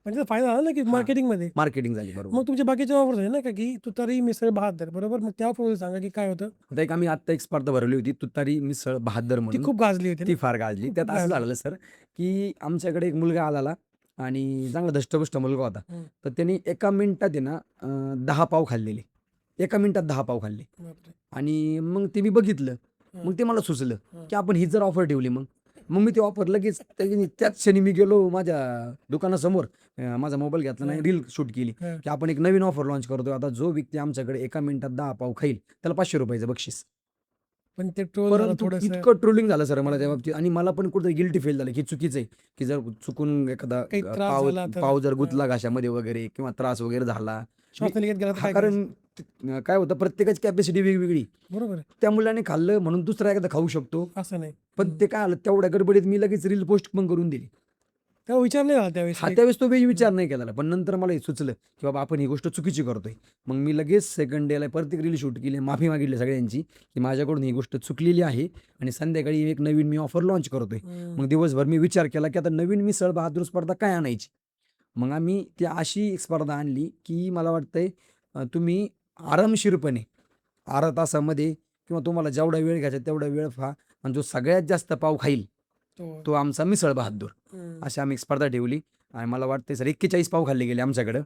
म्हणजे फायदा झाला ना की मार्केटिंग मध्ये. मार्केटिंग झाली. बरोबर. मग तुमच्या बाकीचे ऑफर आहे ना का की तुतारी मिसळ बहादर, बरोबर. मग त्या ऑफर सांगा की काय होतं. आता आम्ही आता एक स्पर्धा भरवली होती तुतारी मिसळ बहादर ती म्हणून, खूप गाजली होती ना? ती फार गाजली. त्यात असं झालेलं सर की आमच्याकडे एक मुलगा आला आणि चांगला धष्टपुष्ट मुलगा होता. तर त्यांनी एका मिनिटात आहे ना 10 पाव खाल्लेले, एका मिनिटात 10 पाव खाल्ले. बापरे. आणि मग ते मी बघितलं, मग ते मला सुचलं की आपण ही जर ऑफर ठेवली, मग मी ती ऑफर लगेच त्याच क्षणी मी गेलो माझ्या दुकानासमोर, माझा मोबाईल घेतला नाही, रील शूट केली की आपण एक नवीन ऑफर लॉन्च करतोय आता, जो व्यक्ती आमच्याकडे एका मिनिटात 10 पाव खाईल त्याला 500 रुपयाचं बक्षीस. पण ते ट्रोल परंतु इतकं ट्रोलिंग झालं सर मला त्या बाबतीत, आणि मला पण कुठे गिल्टी फील झालं की चुकीचं आहे की जर चुकून एखादा काही त्रास झाला तर- पाव जर गुतला घाशामध्ये वगैरे किंवा त्रास वगैरे झाला, श्वासनलिकेत गेला तर काय कारण काय होतं प्रत्येकाची कॅपॅसिटी वेगवेगळी. बरोबर आहे. त्या मुलाने खाल्लं म्हणून दुसरा एखादा खाऊ शकतो, असं नाही. पण ते काय आलं तेवढ्या गडबडीत मी लगेच रील पोस्ट पण करून दिली. तेव्हा विचार नाही झाला त्यावेळेस की- त्यावेळेस तो विचार नाही केला, पण नंतर मला हे सुचलं की बाबा आपण ही गोष्ट चुकीची करतोय. मग मी लगेच सेकंड डेला प्रत्येक रील शूट केली, माफी मागितली सगळ्यांची की माझ्याकडून ही गोष्ट चुकलेली आहे आणि संध्याकाळी एक नवीन मी ऑफर लॉन्च करतोय. मग दिवसभर मी विचार केला की आता नवीन मिसळ बहादूर स्पर्धा काय आणायची. मग आम्ही ती अशी एक स्पर्धा आणली की मला वाटतंय तुम्ही आरामशीरपणे 12 तासामध्ये किंवा तुम्हाला जेवढा वेळ घ्यायचा तेवढा वेळ खा, आणि जो सगळ्यात जास्त पाव खाईल तो आमचा मिसळ बहादूर, अशी आम्ही एक स्पर्धा ठेवली. आणि मला वाटतं सर 41 पाव खाल्ले गेले आमच्याकडं.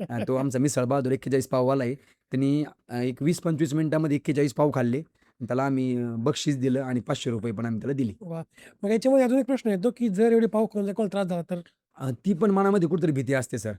आणि तो आमचा मिसळ बहादूर 41 पाववाला आहे. त्यांनी एक 20-25 मिनिटामध्ये 41 पाव खाल्ले. त्याला आम्ही बक्षीस दिलं आणि 500 रुपये पण आम्ही त्याला दिले. वा. मग याच्यामध्ये अजून एक प्रश्न येतो की जर एवढे पाव खाऊन जर कोणाला त्रास झाला तर? ती पण मनामध्ये कुठेतरी भीती असते सर.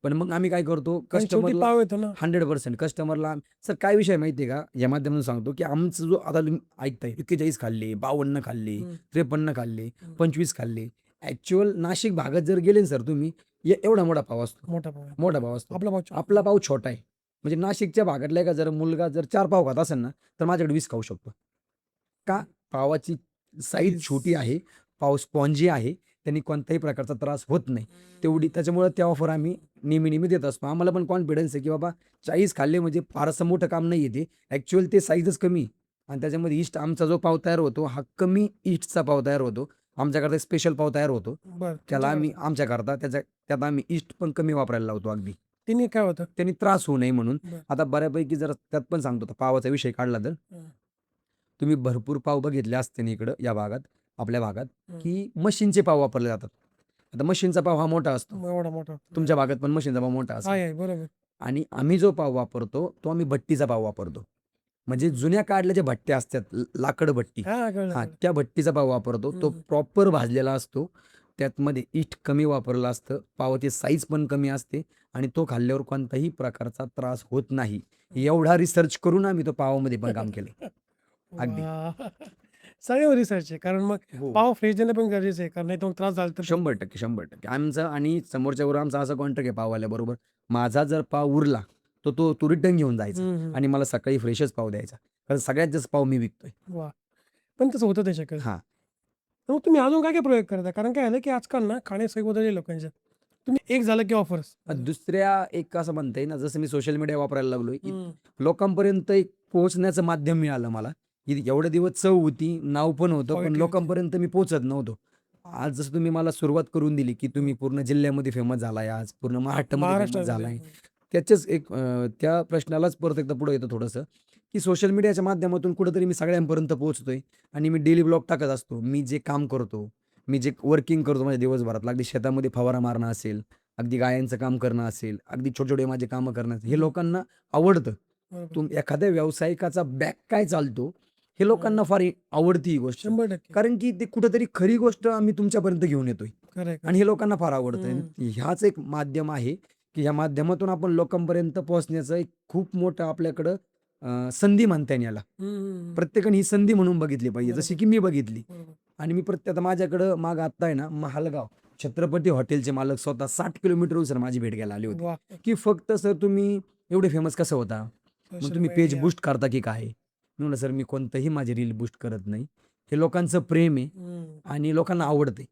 पण मग आम्ही काय करतो, कारण शेवटी कस्टमरला पाव येतो ना. 100% कस्टमरला सर काय विषय माहिती आहे का, या माध्यमातून सांगतो की आमचं जो आता तुम्ही ऐकताय 41 खाल्ले, 52 खाल्ले, 53 खाल्ले, 25 खाल्ले, ऍक्च्युअल नाशिक भागात जर गेले ना सर तुम्ही, एवढा मोठा पाव असतो. मोठा पाव आहे. मोठा पाव असतो. आपला पाव छोटा. आपला पाव छोटा आहे. म्हणजे नाशिकच्या भागातला का जर मुलगा जर 4 पाव खात असेल ना, तर माझ्याकडे 20 खाऊ शकतो. का? पावाची साईज Size. छोटी आहे, पाव स्पॉन्जी आहे, त्यांनी कोणत्याही प्रकारचा त्रास होत नाही. तेवढी त्याच्यामुळे त्या ऑफर आम्ही नेहमी देत असतो. आम्हाला पण कॉन्फिडन्स आहे, की बाबा 40 खाल्ले म्हणजे फारसं मोठं काम नाही आहे ते. ॲक्च्युअल ते साईजच कमी आणि त्याच्यामध्ये ईस्ट आमचा जो पाव तयार होतो, हा कमी ईस्टचा पाव तयार होतो. आमच्याकरता स्पेशल पाव तयार होतो. बरं त्याला आम्ही तुमच्याकडे आमच्याकरता त्यात आम्ही ईस्ट पण कमी वापरायला लावतो अगदी. तिने काय होतं? त्यांनी त्रास होऊ नये म्हणून. बरं. आता बऱ्यापैकी जर त्यात पण सांगतो, तर पावाचा विषय काढला तर हं. तुम्ही भरपूर पाव बघितले असते ना इकडं या भागात, आपल्या भागात, हं. की मशीनचे पाव वापरले जातात. आता मशीनचा पाव हा मोठा असतो. एवढा मोठा. तुमच्या भागात पण मशीनचा पाव मोठा असेल. आहे बरोबर. आणि आम्ही जो पाव वापरतो, तो आम्ही भट्टीचा पाव वापरतो. म्हणजे जुन्या काळल्या ज्या भट्ट्या असतात, लाकड भट्टी, हां, कळलं, हां, कळलं. त्या भट्टीचा पाव वापरतो. तो हं. प्रॉपर भाजलेला असतो. त्यातमध्ये ईस्ट कमी वापरलं असतं. पावाची साईज पण कमी असते आणि तो खाल्ल्यावर कोणताही प्रकारचा त्रास होत नाही. एवढा रिसर्च करून आम्ही तो पावामध्ये पण काम केलंय. अगदी. वाह! सगळ्यावर रिसर्च आहे. कारण मग हो. पाव फ्रेश देणं पण गरजेचं आहे. कारण नाही तर मग त्रास झाला तर 100% 100%. आमचा आणि समोरच्याबरोबर आमचा असा कॉन्ट्रॅक्ट आहे पाववाल्याबरोबर. माझा जर पाव उरला, तर तो रिटर्न घेऊन जायचा हं, हं. आणि मला सकाळी फ्रेशच पाव द्यायचा. कारण सगळ्यात जास्त पाव मी विकतोय. वाह! पण तसं होतं नाही शक्यतो. हां. तर मग तुम्ही अजून काय-काय प्रयोग करता? कारण काय झालं, की आजकाल ना खाण्याची सवय बदलली लोकांच्या. तुम्ही एक झालं की ऑफर्स. दुसऱ्या एक असं म्हणता येईल ना, जसं मी सोशल मीडिया वापरायला लागलोय, हं. लोकांपर्यंत एक पोहोचण्याचं माध्यम मिळालं मला, की एवढे दिवस चव होती, नाव पण होतं, पण क्वालिटी होती. लोकांपर्यंत मी पोहोचत नव्हतो. आज जसं तुम्ही मला सुरुवात करून दिली, की तुम्ही पूर्ण जिल्ह्यामध्ये फेमस झालाय आज, पूर्ण महाराष्ट्रामध्ये फेमस महाराष्ट्रामध्ये. झालाय. त्याच्याच एक त्या प्रश्नालाच परत एकदा पुढे येतो थोडंसं, की सोशल मीडियाच्या माध्यमातून कुठेतरी मी सगळ्यांपर्यंत पोहोचतोय आणि मी डेली ब्लॉग टाकत असतो. मी जे काम करतो, मी जे वर्किंग करतो माझ्या दिवसभरातलं, अगदी शेतामध्ये फवारा मारणं असेल, अगदी गायांचं काम करणं असेल, अगदी छोटे-छोटे माझे कामं करणं असेल, हे लोकांना आवडतं. बरोबर. एखाद्या व्यावसायिकाचा बॅक काय चालतो, हे लोकांना फार आवडती ही गोष्ट. 100% कारण की ते कुठेतरी खरी गोष्ट आम्ही तुमच्यापर्यंत घेऊन येतोय खरं आहे, आणि हे लोकांना फार आवडतं. हं. आणि ह्याच एक माध्यम आहे, की ह्या माध्यमातून आपण लोकांपर्यंत पोहोचण्याचं एक खूप मोठं आपल्याकडं संधी म्हणता येईल याला. हं. प्रत्येकाने ही संधी म्हणून बघितली पाहिजे, जशी बरोबर. की मी बघितली. बरोबर. आणि मी आता माझ्याकडं मागं आत्ता आहे ना, महालगाव छत्रपती हॉटेलचे मालक स्वतः 60 किलोमीटरहून सर माझी भेट घ्यायला आले होते, वाह! की फक्त सर तुम्ही एवढे फेमस कसं होता? मग सोशल तुम्ही पेज मीडिया. बूस्ट करता की काय? मी म्हणलं सर मी कोणतंही माझी रील बूस्ट करत नाही. हे लोकांचं प्रेम आहे हं. आणि लोकांना आवडते.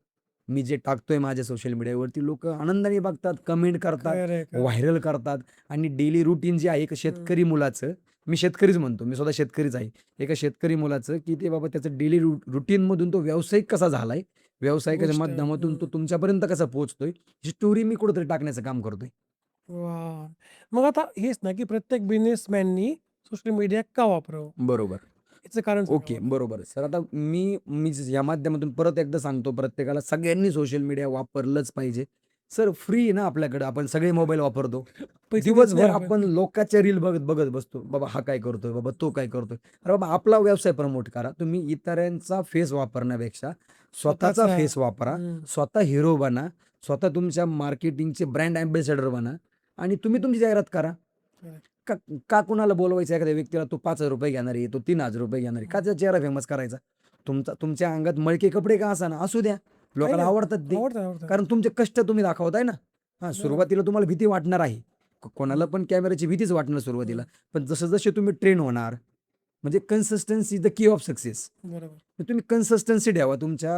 मी जे टाकतोय माझ्या सोशल मीडियावरती लोकं आनंदाने बघतात, कमेंट करतात, खरं आहे, खरं आहे. व्हायरल करतात आणि डेली रुटीन जे आहे एक शेतकरी मुलाचं, मी शेतकरीच म्हणतो, मी स्वतः शेतकरीच आहे. एका शेतकरी मुलाचं, की ते बाबा त्याचं डेली रुटीनमधून तो व्यावसायिक कसा झालाय, व्यावसायिकाच्या गोष्ट. माध्यमातून तो हं. तुमच्यापर्यंत कसा पोहोचतोय, ही स्टोरी मी कुठेतरी टाकण्याचं काम करतोय. वाह! मग आता हेच ना, की प्रत्येक बिझनेसमॅननी सोशल मीडिया का वापरावं? बरोबर. याचं कारण सांगा ओके. मला? बरोबर. सर आता मी या माध्यमातून परत एकदा सांगतो प्रत्येकाला, सगळ्यांनी सोशल मीडिया वापरलंच पाहिजे. सर फ्री आहे ना आपल्याकडे, आपण सगळे मोबाईल वापरतो. पैसे देत दिवसभर नाही आपण लोकांच्या रील बघत बघत बसतो. बाबा हा काय करतोय, बाबा तो काय करतोय. अरे बाबा आपला व्यवसाय प्रमोट करा. तुम्ही इतरांचा फेस वापरण्यापेक्षा स्वतःचा स्वतःचा. फेस वापरा. हं. स्वतः हिरो बना. स्वतः तुमच्या मार्केटिंगचे ब्रँड अँबॅसेडर बना आणि तुम्ही तुमची जाहिरात करा. खरं आहे. का का कुणाला बोलवायचं एखाद्या व्यक्तीला, तो ₹5,000 घेणार आहे, तो ₹3,000 घेणार आहे. का त्याचा चेहरा फेमस करायचा? तुमच्या अंगात मळके कपडे का असेना, असू द्या. लोकांना नाही, आवडतात ते. आवडतं, आवडतं. कारण तुमचे कष्ट तुम्ही दाखवताय ना. हां, सुरुवातीला तुम्हाला भीती वाटणार आहे. कोणाला पण कॅमेराची भीतीच वाटणार सुरुवातीला. पण जसे तुम्ही ट्रेन होणार, म्हणजे consistency is the key of success. बरोबर. तुम्ही कन्सिस्टन्सी ठेवा, तुमच्या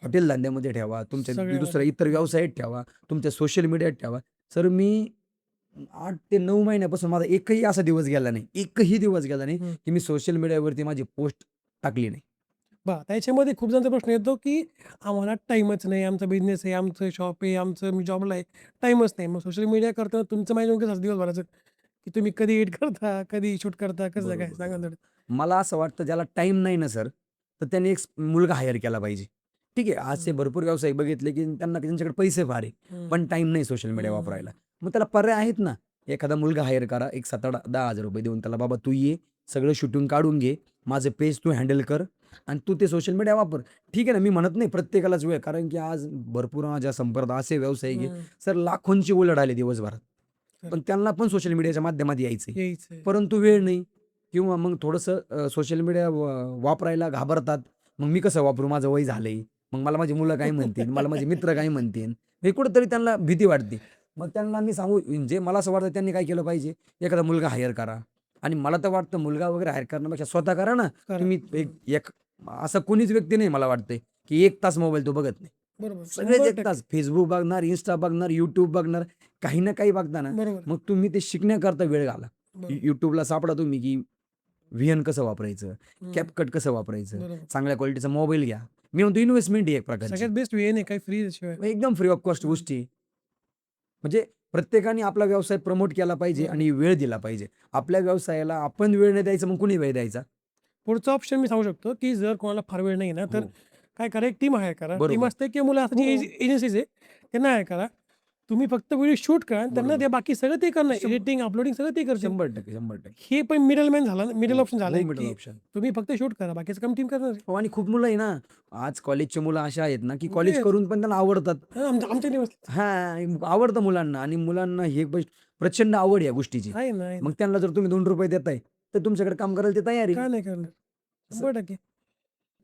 हॉटेल धंद्यामध्ये ठेवा, तुमच्या सगळ्यामध्ये. दुसऱ्या इतर व्यवसायात ठेवा, तुमच्या सोशल मीडियात ठेवा. सर मी 8 ते 9 महिन्यापासून माझा एकही असा दिवस गेला नाही, एकही दिवस गेला नाही, हं. की मी सोशल मीडियावरती माझी पोस्ट टाकली नाही. त्याच्यामध्ये खूप जणांचा प्रश्न येतो, की आम्हाला टाईमच नाही, आमचा बिझनेस आहे, आमचं शॉप आहे, मी जॉबला आहे, टाईमच नाही. मग सोशल मीडिया करताना तुमचं मॅनेजमेंट कसं असतं दिवसभराचं, की तुम्ही कधी एडिट करता, कधी शूट करता, कसं काय बरोबर, सांगा बरोबर. थोडं? मला असं वाटतं ज्याला टाईम नाही ना सर, तर त्याने एक मुलगा हायर केला पाहिजे. ठीक आहे, असे भरपूर व्यावसायिक बघितले, की त्यांच्याकडे पैसे फार आहे, हं. पण टाईम नाही सोशल मीडिया हं. वापरायला. मग त्याला पर्याय आहेत ना. एखादा मुलगा हायर करा, एक 7,000-10,000 देऊन त्याला, "बाबा तू ये, सगळं शूटिंग काढून घे, माझं पेज तू हँडल कर आणि तू ते सोशल मीडिया वापर." ठीक आहे ना, मी म्हणत नाही प्रत्येकालाच वेळ, कारण की आज भरपूर माझ्या संपर्कात असे व्यावसायिक आहे, हं. सर लाखोंची उलाढाल दिवसभरात. खरं. पण त्यांना पण सोशल मीडियाच्या माध्यमात यायचंय. यायचंय. परंतु वेळ नाही किंवा मग थोडंसं सोशल मीडिया वापरायला घाबरतात. मग मी कसं वापरू? माझं वय झालंय, मग मला माझी मुलं काय म्हणतील, मला माझे मित्र काय म्हणतील, हे कुठंतरी त्यांना भीती वाटते. मग त्यांना मी सांगू म्हणजे मला असं वाटतं त्यांनी काय केलं पाहिजे, एखादा मुलगा हायर करा. आणि मला तर वाटतं मुलगा वगैरे हायर करण्यापेक्षा स्वतः करा ना. करा. तुम्ही एक असं कोणीच व्यक्ती नाही मला वाटतंय की 1 तास मोबाईल तो बघत नाही. बरोबर सगळेच 1 100%. तास फेसबुक बघणार, इन्स्टा बघणार, यूट्यूब बघणार, काही ना काही बघताना. बरोबर मग तुम्ही ते शिकण्याकरता वेळ घाला. बरोबर. यूट्यूबला सापडा तुम्ही की व्हीएन कसं वापरायचं, हम्म. कॅपकट कसं वापरायचं, बरोबर. चांगल्या क्वालिटीचा मोबाईल घ्या. मी म्हणतो इन्व्हेस्टमेंट आहे एक प्रकारची. सगळ्यात बेस्ट वे नाही काही फ्री शिवाय. एकदम फ्री ऑफ कॉस्ट गोष्टी. म्हणजे प्रत्येकाने आपला व्यवसाय प्रमोट केला पाहिजे बरोबर. आणि वेळ दिला पाहिजे. आपल्या व्यवसायाला आपण वेळ नाही द्यायचा, मग कुणी वेळ द्यायचा? पुढचा ऑप्शन मी सांगू शकतो की जर कोणाला फार वेळ नाही ना तर हो. काय करा, एक टीम हायर करा. टीम बरोबर. असते किंवा मुलं असतात हो. एजन्सीज आहे त्यांना हायर करा. तुम्ही फक्त व्हिडिओ शूट करा आणि त्यांना बरोबर. ते बाकी सगळं ते करणार, 100% एडिटिंग अपलोडिंग सगळं ते करतील. 100% 100%. हे पण मिडलमॅन झाला, मिडल ऑप्शन झालं हो, मिडल की ऑप्शन. तुम्ही फक्त शूट करा, बाकीचं काम टीम करणार आहे. हो, आणि खूप मुलं आहे ना, आज कॉलेजचे मुलं अशा आहेत ना, की तेच. कॉलेज करून पण त्यांना आवडतात. आमच्या दिवस हां, आवडतं मुलांना आणि मुलांना हे प्रचंड आवड आहे या गोष्टीची. आहे ना, आहे ना. मग त्यांना जर तुम्ही ₹2 देताय, तर तुमच्याकडे काम करायला ते तयार का आहे. नाही करणार? 100%.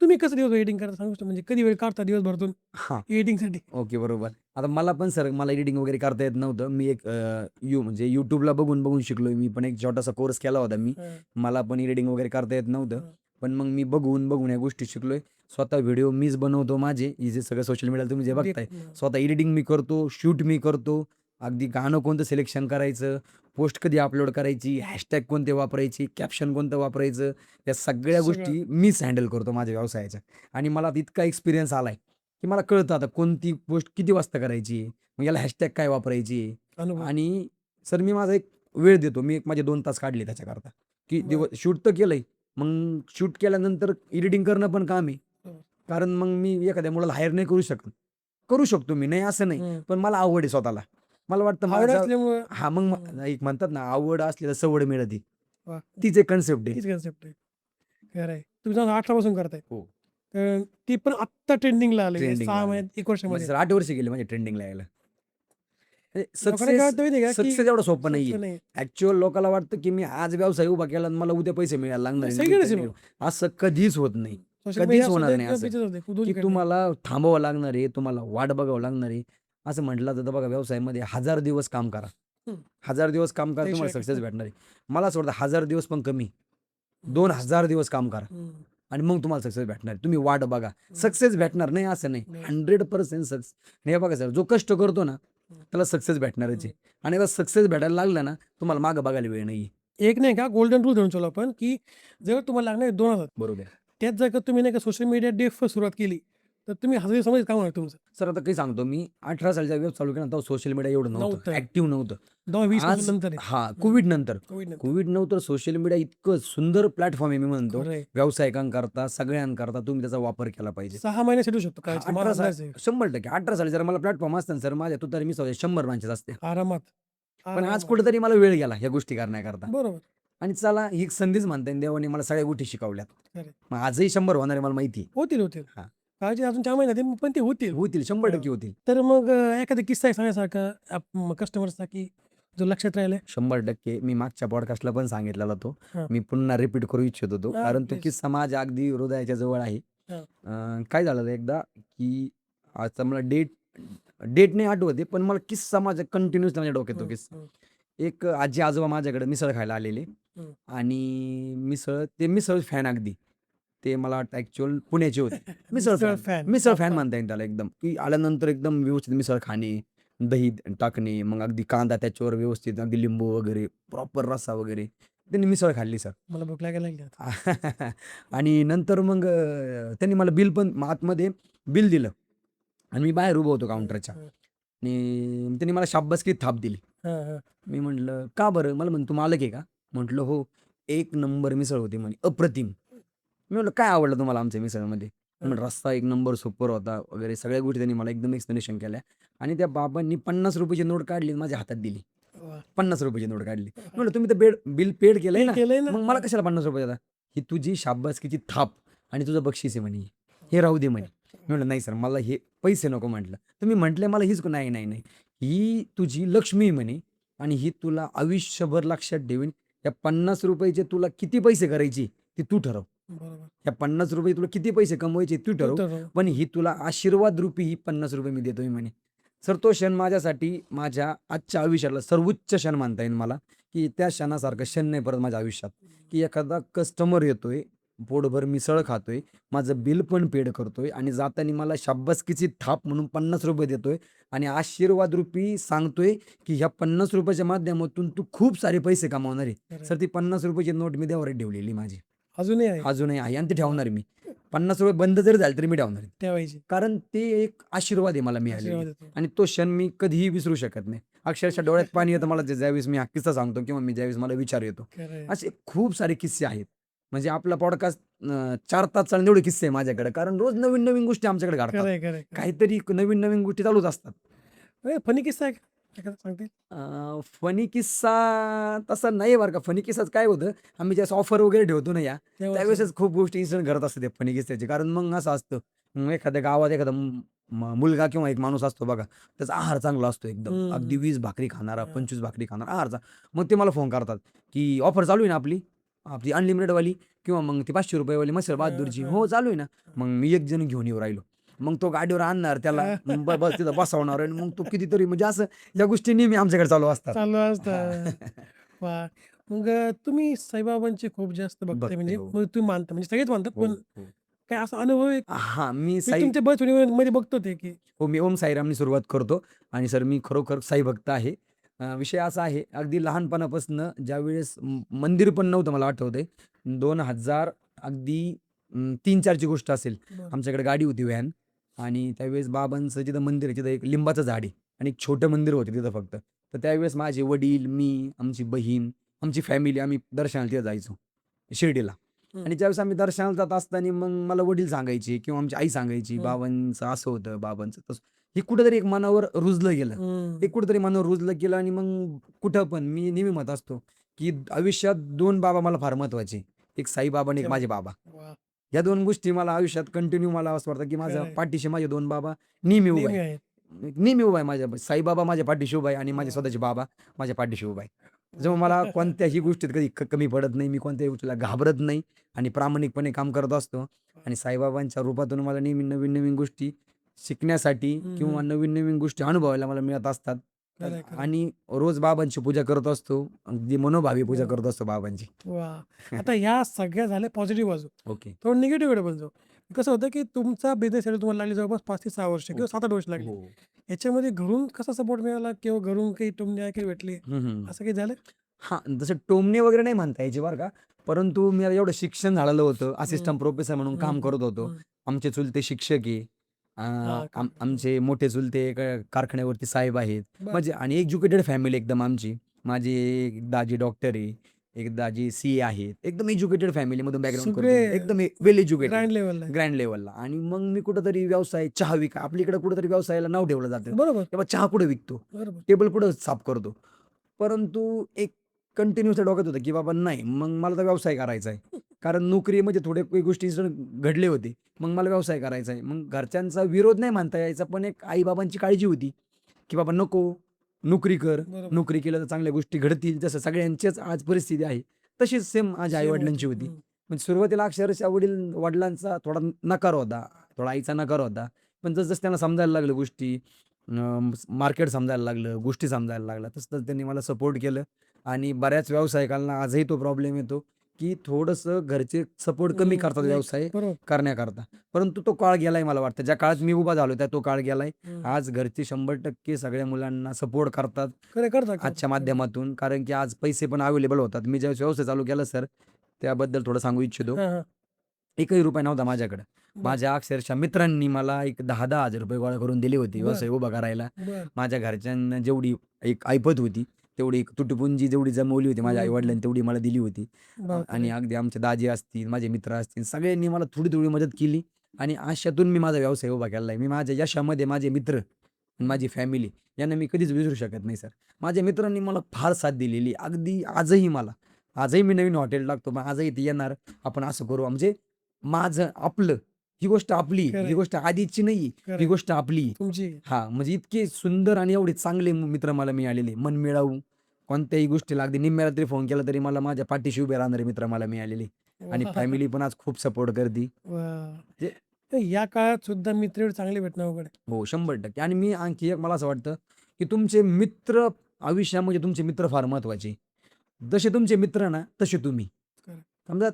तुम्ही कसं दिवस एडिटिंग करता सांगू शकता, म्हणजे कधी वेळ काढता दिवसभरातून हां. एडिटिंगसाठी? ओके, बरोबर. आता मला पण सर मला एडिटिंग वगैरे करता येत नव्हतं. मी एक म्हणजे YouTubeला बघून शिकलोय. मी पण एक छोटासा कोर्स केला होता मी. हां, मला पण एडिटिंग वगैरे करता येत नव्हतं. हां. पण मग मी बघून या गोष्टी शिकलोय. स्वतः व्हिडिओ मीच बनवतो माझे. हे जे सगळं सोशल मीडियाला तुम्ही जे बघताय, स्वतः एडिटिंग मी करतो, शूट मी करतो. अगदी गाणं कोणतं सिलेक्शन करायचं, पोस्ट कधी अपलोड करायची, हॅशटॅग कोणते वापरायचे, कॅप्शन कोणतं वापरायचं, या सगळ्या सगळं. गोष्टी मीच हँडल करतो माझ्या व्यवसायाच्या. आणि मला आता इतका एक्सपिरियन्स आलाय, की मला कळतं आता कोणती पोस्ट किती वाजता करायची, मग याला हॅशटॅग काय वापरायची. अनुभव. आणि सर मी माझा एक वेळ देतो. मी एक माझे 2 तास काढले त्याच्याकरता, की बरं. शूट तर केलंय. मग शूट केल्यानंतर एडिटिंग करणं पण काम आहे. बरोबर. कारण मग मी एखाद्या मुलाला हायर नाही करू शकत. करू शकतो मी, नाही असं नाही. हं. पण मला आवड आहे स्वतःला. मला वाटतं आवड माझा असल्यामुळं हां, मग एक म्हणतात ना, आवड असली तर सवड मिळते. वाह! तीच एक कन्सेप्ट आहे. तीच कन्सेप्ट आहे. खरं आहे. तुम्ही समजा 18 पासून करताय. हो. तर ती पण आत्ता ट्रेंडिंगला आलेली आहे. ट्रेंडिंगला 6 आलंय. महिन्यात, 1 माझे वर्षामध्ये. सर 8 वर्ष गेले माझे ट्रेंडिंगला यायला. लोकांना काय वाटतं माहिती आहे का, की सक्सेस एवढं सोपं नाहीये. सोपं नाही. ॲक्चुअल लोकांना वाटतं, की मी आज व्यवसाय उभा केला आणि मला उद्या पैसे मिळायला लागणार आहे. सगळीकडेच आहे मग. असं कधीच होत नाही. सोशल कधीच मीडिया होणार नाही असं, की असं. तुम्हाला थांबावं लागणार आहे, तुम्हाला वाट बघावं लागणार आहे. असं म्हटलं तर बघा व्यवसायामध्ये 1000 दिवस काम करा. 1000 दिवस काम करा, तुम्हाला त्याशिवाय सक्सेस भेटणार आहे. मला असं वाटतं 1000 दिवस पण कमी. 2000 दिवस काम करा आणि मग तुम्हाला सक्सेस भेटणार आहे. तुम्ही वाट बघा. सक्सेस भेटणार नाही असं नाही. 100% सक्सेस. हे बघा सर, जो कष्ट करतो ना, त्याला सक्सेस भेटणारच आहे. आणि एकदा सक्सेस भेटायला लागला ना, तुम्हाला मागं बघायला वेळ नाहीये. एक नाही का गोल्डन रूल धरून चालू आपण, की जर तुम्हाला लागणार 2,000 बरोबर. त्यात जर का तुम्ही नाही का सोशल मीडिया डेफ सुरुवात केली, तर तुम्ही 1000 दिवसामध्ये काम होणार तुमचं. सर आता काही सांगतो मी 18 सालच्या वेळेस चालू केला तेव्हा सोशल मीडिया एवढं नव्हतं, नव्हतं. ॲक्टिव्ह नव्हतं. 10-20 आज पासून नंतर आहे. हां, कोविड नंतर कोविडनंतर. कोविड नंतर सोशल मीडिया इतकं सुंदर प्लॅटफॉर्म आहे मी म्हणतो. खरं आहे. व्यावसायिकांकरता, सगळ्यांकरता तुम्ही त्याचा वापर केला पाहिजे. 6 महिने सेटू शकतो काय 18 साल 100% 18 साली जर मला प्लॅटफॉर्म असतं ना सर, माझ्या तुतारी मी 100 ब्रांचेस असते. आरामात. पण आज आरामात. कुठेतरी मला वेळ गेला ह्या गोष्टी करण्याकरता. बरोबर. आणि चला ही एक संधीच म्हणता येईल, देवाने मला सगळ्या गोष्टी शिकवल्यात. खरं आहे. मग आजही 100 होणार आहे मला माहिती आहे. होतील. हां. काळजी अजून 4 महिन्यात आहे, पण ते होतील. होतील 100% होतील. तर मग एखादा किस्सा आहे सांगण्यासारखा कस्टमरचा, की जो लक्षात राहिलाय? 100% मी मागच्या पॉडकास्टला पण सांगितलेला तो. हां. मी पुन्हा रिपीट करू इच्छितो तो. हां, कारण तो प्लीज. किस्सा माझ्या अगदी हृदयाच्या जवळ आहे. काय झालं एकदा, की आता मला डेट नाही आठवत आहे, पण मला किस्सा माझ्या कंटिन्यूअसली माझ्या डोक्यात तो किस्सा. एक आजी-आजोबा माझ्याकडे मिसळ खायला आलेले आणि मिसळ फॅन अगदी. ते मला वाटतं ॲक्चुअल पुण्याचे होते. मिसळ फॅन म्हणता येईल त्याला एकदम, की आल्यानंतर एकदम व्यवस्थित मिसळ खाणे, दही टाकणे, मग अगदी कांदा त्याच्यावर व्यवस्थित, अगदी लिंबू वगैरे, प्रॉपर रस्सा वगैरे. त्यांनी मिसळ खाल्ली सर. मला भूक लागायला लागली आता. आणि नंतर मग त्यांनी मला बिल पण आतमध्ये बिल दिलं आणि मी बाहेर उभं होतो काउंटरच्या. आणि त्यांनी मला शाब्बासकी थाप दिली. मी म्हटलं, "का बरं?" मला म्हणे, "तू मालक आहे का?" म्हटलं, "हो." 1 नंबर मिसळ होती म्हणे, अप्रतिम. मी म्हटलं, "काय आवडलं तुम्हाला आमच्या मिसळमध्ये?" म्हटलं, "रस्सा 1 नंबर सुपर होता" वगैरे सगळ्या गोष्टी त्यांनी मला एकदम एक्सप्लेनेशन केल्या. आणि त्या बाबांनी ₹50 नोट काढली आणि माझ्या हातात दिली. वाह! ₹50 नोट काढली. म्हटलं, "तुम्ही तर बिल पेड केलंय ना, केलंय ना. मग मला कशाला ₹50 देता?" "ही तुझी शाब्बासकीची थाप आणि तुझं बक्षीस आहे म्हणे, हे राहू दे म्हणे." मी म्हटलं, "नाही सर, मला हे पैसे नको." म्हटलं. "तुम्ही म्हटले मला हीच." "नाही. ही तुझी लक्ष्मी आहे म्हणे आणि ही तुला आयुष्यभर लक्षात ठेवीन. या ₹50 तुला किती पैसे करायची ते तू ठरव." बरोबर. ह्या 50 रुपये तुला किती पैसे कमवायचे तू ठरव, तर पण ही तुला आशीर्वाद रूपी ही 50 रुपये मी देतोय म्हणे. सर तो क्षण माझ्यासाठी माझ्या आजच्या आयुष्यातला सर्वोच्च क्षण मानता येईल मला, की त्या क्षणासारखा क्षण नाही परत माझ्या आयुष्यात, की एखादा कस्टमर येतोय, पोटभर मिसळ खातोय, माझं बिल पण पेड करतोय आणि जाताना मला शाब्बासकीची थाप म्हणून 50 रुपये देतोय आणि आशीर्वाद रूपी सांगतोय, की ह्या 50 रुपयाच्या माध्यमातून तू खूप सारे पैसे कमावणार आहे. खरं आहे. सर ती 50 रुपयाची नोट मी देवावर ठेवलेली माझी. अजूनही आहे. अजूनही आहे आणि ते वाह! ठेवणार मी. 50 रुपये बंद जरी झाले तरी मी ठेवणार आहे. ठेवायची. कारण ते एक आशीर्वाद आहे मला मिळालेला आशीर्वाद देतो. आणि तो क्षण मी कधीही विसरू शकत नाही. अक्षरशः डोळ्यात पाणी येतं मला ज्यावेळेस मी हा किस्सा सांगतो किंवा मी ज्यावेळेस मला विचार येतो. खरं आहे. असे खूप सारे किस्से आहेत. म्हणजे आपला पॉडकास्ट 4 तास चालणार एवढे किस्से आहे माझ्याकडे. कारण रोज नवीन-नवीन गोष्टी आमच्याकडे खरं घडतात. आहे, खरं आहे, खरं आहे. काहीतरी नवीन-नवीन गोष्टी चालूच असतात. फनी किस्सा आहे का? एखादा सांगता येईल? फनी किस्सा तसा नाही बरं का. फनी किस्साच काय होतं, आम्ही ज्यावेळेस ऑफर वगैरे ठेवतो ना तेव्हाच त्यावेळेसच खूप गोष्टी इन्सिडेंट घडत असतात त्या फनी किस्स्याचे. कारण मग असं असतं, मग एखाद्या गावात एखादा मुलगा किंवा एक माणूस असतो बघा, त्याचा आहार चांगला असतो एकदम. हं, अगदी हं. 20 भाकरी खाणारा, हां. 25 भाकरी खाणारा आहारचा. मग ते मला फोन करतात, की ऑफर चालू आहे ना आपली, आपली अनलिमिटेडवाली किंवा मग ती ₹500 वाली मसाला हां, बहादूरची. हां. हो, चालू आहे ना. मग मी एक जण घेऊन येऊ राहिलो. मग तो गाडीवर आणणार त्याला, मग बस तिथं बसवणार आणि मग तो कितीतरी म्हणजे असं या गोष्टी नेहमी आमच्याकडे चालू असतात. चालू हां. असतात. वाह! मग तुम्ही साईबाबांचे खूप जास्त भक्त आहे बघते. म्हणजे हो. मग तुम्ही मानता म्हणजे सगळेच मानतात, हो, पण हो. काय असा अनुभव आहे? हां, मी मी साई तुमच्या बस मध्ये बघतो ते, की हो, मी ओम साईरामनी सुरुवात करतो आणि सर मी खरोखर साई भक्त आहे. विषय असा आहे, अगदी लहानपणापासून ज्यावेळेस मंदिर पण नव्हतं मला आठवतंय. 2000 अगदी 3-4 ची गोष्ट असेल. बरं. आमच्याकडे गाडी होती व्हॅन आणि त्यावेळेस बाबांचं जिथं मंदिर आहे तिथं एक लिंबाचं झाड आहे आणि एक छोटं मंदिर होतं तिथं फक्त. तर त्यावेळेस माझे वडील, मी, आमची बहीण, आमची फॅमिली आम्ही दर्शनाला तिथं जायचो शिर्डीला. हं, आणि ज्यावेळेस आम्ही दर्शनाला जात असताना मग मला वडील सांगायचे किंवा आमची आई सांगायची, हं, "बाबांचं असं होतं, बाबांचं तसं." हे कुठेतरी एक मनावर रुजलं गेलं. हं. हे कुठेतरी मनावर रुजलं गेलं आणि मग कुठं पण मी नेहमी म्हणत असतो, की आयुष्यात 2 बाबा मला फार महत्त्वाचे. एक साईबाबा आणि एक तेव्हा. माझे बाबा. वाह! या 2 गोष्टी मला आयुष्यात कंटिन्यू मला असं वाटतं, की खरं माझ्या आहे. पाठीशी माझे 2 बाबा नेहमी उभा नेहमी आहे. आहेत. नेहमी उभा आहे माझ्या साईबाबा माझ्या पाठीशी उभा आहे आणि माझे वाह! स्वतःचे बाबा माझ्या पाठीशी उभा आहे. त्याच्यामुळे मला कोणत्याही गोष्टीत कधी कमी पडत नाही. मी कोणत्याही गोष्टीला घाबरत नाही आणि प्रामाणिकपणे काम करत असतो आणि साईबाबांच्या रूपातून मला नेहमी नवीन-नवीन गोष्टी शिकण्यासाठी हं, किंवा हं. नवीन-नवीन गोष्टी अनुभवायला मला मिळत असतात. खरं आहे, खरं आहे. आणि रोज बाबांची पूजा करत असतो. अगदी मनोभावे पूजा हो. करत असतो बाबांची. वाह! आता ह्या सगळ्या झाल्या पॉझिटिव्ह बाजू. ओके. थोडं निगेटिव्हकडे पण जाऊ. कसं होतं, की तुमचा बिझनेस तुम्हाला लागली जवळपास 5 ते 6 वर्ष किंवा ओके. 7-8 वर्ष लागली. हो. याच्यामध्ये घरून कसा सपोर्ट मिळाला किंवा घरून काही टोमणे ऐकायला भेटले, हं, हं. असं काही झालं? हां, जसं टोमणे वगैरे नाही म्हणता यायचे बरं का. परंतु मी आता एवढं शिक्षण झालेलं होतं. हं, असिस्टंट प्रोफेसर म्हणून हं, काम हं, करत होतो. हं. आमचे चुलते शिक्षक आहे. हां, आमचे मोठे चुलते कारखान्यावरती साहेब आहेत. बरं. म्हणजे आणि एज्युकेटेड फॅमिली एकदम आमची. माझी एक दाजी डॉक्टर आहे. एक दाजी सीए आहेत. एकदम एज्युकेटेड फॅमिलीमधून बॅकग्राऊंड करतो सगळे मी. एकदम वेल एज्युकेटेड. ग्रँड लेव्हलला आहे. ग्रँड लेव्हलला आणि मग मी कुठेतरी व्यवसाय चहा आपल्या इकडे कुठेतरी व्यवसायाला नाव ठेवलं जातं. बरोबर, तेव्हा चहा कुठे विकतो? बरोबर. टेबल कुठं साफ करतो? परंतु एक कंटिन्यूअसली डोक्यात होतं, की बाबा नाही, मग मला तर व्यवसाय करायचा आहे. कारण नोकरीमध्ये थोडे काही गोष्टी घडले होते. मग मला व्यवसाय करायचा आहे. मग घरच्यांचा विरोध नाही म्हणता यायचा, पण एक आई-बाबांची काळजी होती, की बाबा नको, नोकरी कर. बरोबर. नोकरी केलं तर चांगल्या गोष्टी घडतील. जसं सगळ्यांचीच आज परिस्थिती आहे, तशीच सेम माझ्या सेम आई-वडिलांची होती. होती. हं. म्हणजे सुरुवातीला अक्षरशः वडिलांचा थोडा नकार होता, थोडा आईचा नकार होता. पण जसं त्यांना समजायला लागलं गोष्टी, मार्केट समजायला लागलं, गोष्टी समजायला लागल्या, तसं त्यांनी मला सपोर्ट केलं आणि बऱ्याच व्यावसायिकांना आजही तो प्रॉब्लेम येतो, की थोडंसं घरचे सपोर्ट कमी हं, करतात नाही, व्यवसाय बरोबर. करण्याकरता. परंतु तो काळ गेलाय मला वाटतं. ज्या काळात मी उभा झालो, त्या तो काळ गेलाय. हं. आज घरचे 100% सगळ्या मुलांना सपोर्ट करतात खरं करता, आजच्या करता. माध्यमातून. कारण की आज पैसे पण अवेलेबल होतात. मी ज्यावेळेस व्यवसाय चालू केला सर, त्याबद्दल थोडं सांगू इच्छितो. हां, हां. एकही रुपया नव्हता माझ्याकडे. बरं, माझ्या अक्षरशः मित्रांनी मला एक 10,000 हजार रुपये गोळा करून दिले होते बरं, व्यवसाय उभा करायला. बरं. माझ्या घरच्यांना जेवढी एक ऐपत होती, तेवढी एक तुटपुंजी जेवढी जमवली होती माझ्या हं, हं. आई-वडिलांनी तेवढी मला दिली होती. आणि बापरे! अगदी आमचे दाजी असतील, माझे मित्र असतील, सगळ्यांनी मला थोडी-थोडी मदत केली आणि अशातून मी माझा व्यवसाय उभा केला आहे. मी माझ्या यशामध्ये माझे मित्र आणि माझी फॅमिली यांना मी कधीच विसरू शकत नाही सर. माझ्या मित्रांनी मला फार साथ दिलेली. अगदी आजही मला, आजही मी नवीन हॉटेल टाकतो, मग आजही ते येणार, आपण असं करू. म्हणजे माझं, आपलं, ही गोष्ट आपली, खरं ही आहे, गोष्ट आधीची नाहीये, खरं ही आहे. गोष्ट आपली आहे. तुमची हां, म्हणजे इतके सुंदर आणि एवढे चांगले मित्र मला मिळालेले, मनमिळावू. कोणत्याही गोष्टीला अगदी निम्म्याला तरी फोन केला तरी मला माझ्या पाठीशी उभे राहणारे मित्र मला मिळालेले. आणि वा. फॅमिली पण आज खूप सपोर्ट करते. वा. जे तर या काळात सुद्धा मित्र एवढे चांगले भेटणं अवघड आहे. हो, 100% आणि मी आणखी एक मला असं वाटतं, की तुमचे मित्र आयुष्यामध्ये तुमचे मित्र फार महत्त्वाचे. जसे तुमचे मित्र ना, तसे तुम्ही. खरं. समजा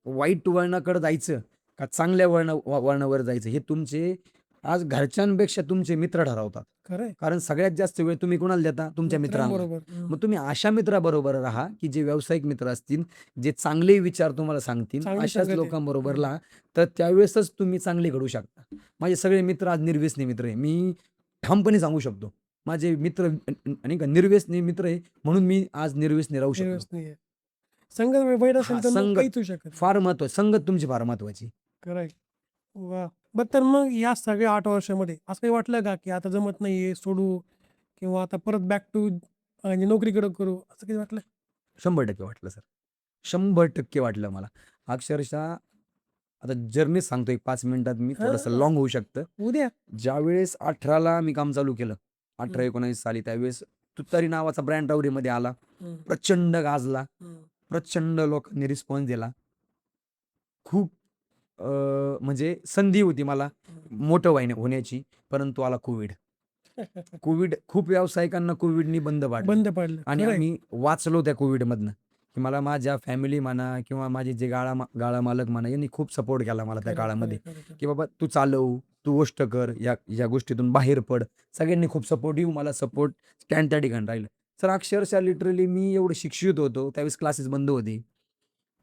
वाईट वळणाकडे जायचं का चांगल्या वळणावर जायचं हे तुमचे आज घरच्यांपेक्षा तुमचे मित्र ठरवतात. खरं आहे. कारण सगळ्यात जास्त वेळ तुम्ही कोणाला देता? तुमच्या मित्रांना. मित्रांबरोबर. मग तुम्ही अशा मित्राबरोबर राहा, की जे व्यावसायिक मित्र असतील, जे चांगले विचार तुम्हाला सांगतील, चांगली अशाच संगत आहे. लोकांबरोबर राहा. तर त्यावेळेसच तुम्ही चांगले घडू शकता. माझे सगळे मित्र आज निर्व्यसनी मित्र आहे. मी ठामपणे सांगू शकतो. माझे मित्र नाही का निर्व्यसनी मित्र आहे, म्हणून मी आज निर्व्यसनी राहू शकतो. निर्व्यसनी आहे. संगत वाईट असेल हां, तर मग संगत काहीच होऊ शकत नाही. फार महत्त्वाची. संगत तुमची फार महत्त्वाची. खरं आहे. वाह! बरं तर मग या सगळ्या 8 वर्षामध्ये असं काही वाटलं का, की आता जमत नाहीये, सोडू किंवा आता परत बॅक टू नोकरीकडे करू, असं काही वाटलं? 100% वाटलं सर. 100% वाटलं मला. अक्षरशः आता जर्नी सांगतो एक 5 मिनिटात मी थोडंसं हां. लाँग होऊ शकतं. उद्या. ज्यावेळेस 18ला मी काम चालू केलं, हं. 18-19 साली त्यावेळेस तुतारी नावाचा ब्रँड राऊरीमध्ये आला. हं. प्रचंड गाजला. हं. प्रचंड लोकांनी रिस्पॉन्स दिला. खूप म्हणजे संधी होती मला मोठं होण्याची, परंतु आला कोविड. कोविड खूप व्यावसायिकांना कोविडनी बंद पाडलं बंद पडलं. आणि खरं आहे. आम्ही वाचलो त्या कोविडमधनं, की मला माझ्या फॅमिली म्हणा किंवा माझे जे गाळा मालक म्हणा यांनी खूप सपोर्ट केला मला त्या खरं आहे, काळामध्ये, खरं आहे, खरं आहे. की बाबा तू चालव, तू गोष्ट कर, या गोष्टीतून बाहेर पड. सगळ्यांनी खूप सपोर्टिव्ह मला सपोर्ट स्टँड त्या ठिकाणी राहिलं. सर अक्षरशः लिटरली मी एवढं शिक्षित होतो, त्यावेळेस क्लासेस बंद होते,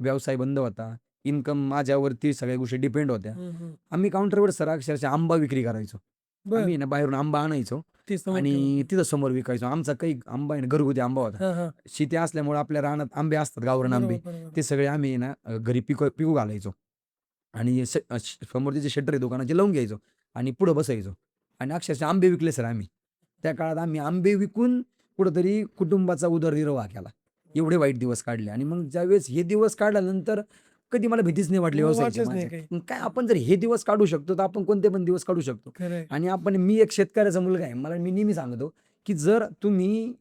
व्यवसाय बंद होता, इन्कम माझ्यावरती सगळ्या गोष्टी डिपेंड होत्या. हं, हं. आम्ही काउंटरवर सर अक्षरशः आंबा विक्री करायचो. बरं. आम्ही ना बाहेरून आंबा आणायचो ते समोर आणि ठेवलं. तिथं समोर विकायचो. आमचा काही आंबा आहे ना घरगुती आंबा होता. हां, हां. शेती असल्यामुळे आपल्या रानात आंबे असतात, गावरान आंबे. बरोबर, बरोबर. ते सगळे आम्ही ना घरी पिकू घालायचो आणि समोरचे जे शटर आहे दुकानाचे लावून घ्यायचो आणि पुढं बसायचो आणि अक्षरशः आंबे विकले सर आम्ही. त्या काळात आम्ही आंबे विकून कुठेतरी कुटुंबाचा उदरनिर्वाह केला. एवढे वाईट दिवस काढले आणि मग ज्यावेळेस हे दिवस काढल्यानंतर कधी मला भीतीच नाही वाटली हो, व्यवसायाची वाटलंच नाही माझ्या. काही. मग काय आपण जर हे दिवस काढू शकतो, तर आपण कोणते पण दिवस काढू शकतो. खरं आहे. आणि मी एक शेतकऱ्याचा मुलगा आहे. मी नेहमी सांगतो, की जर तुम्ही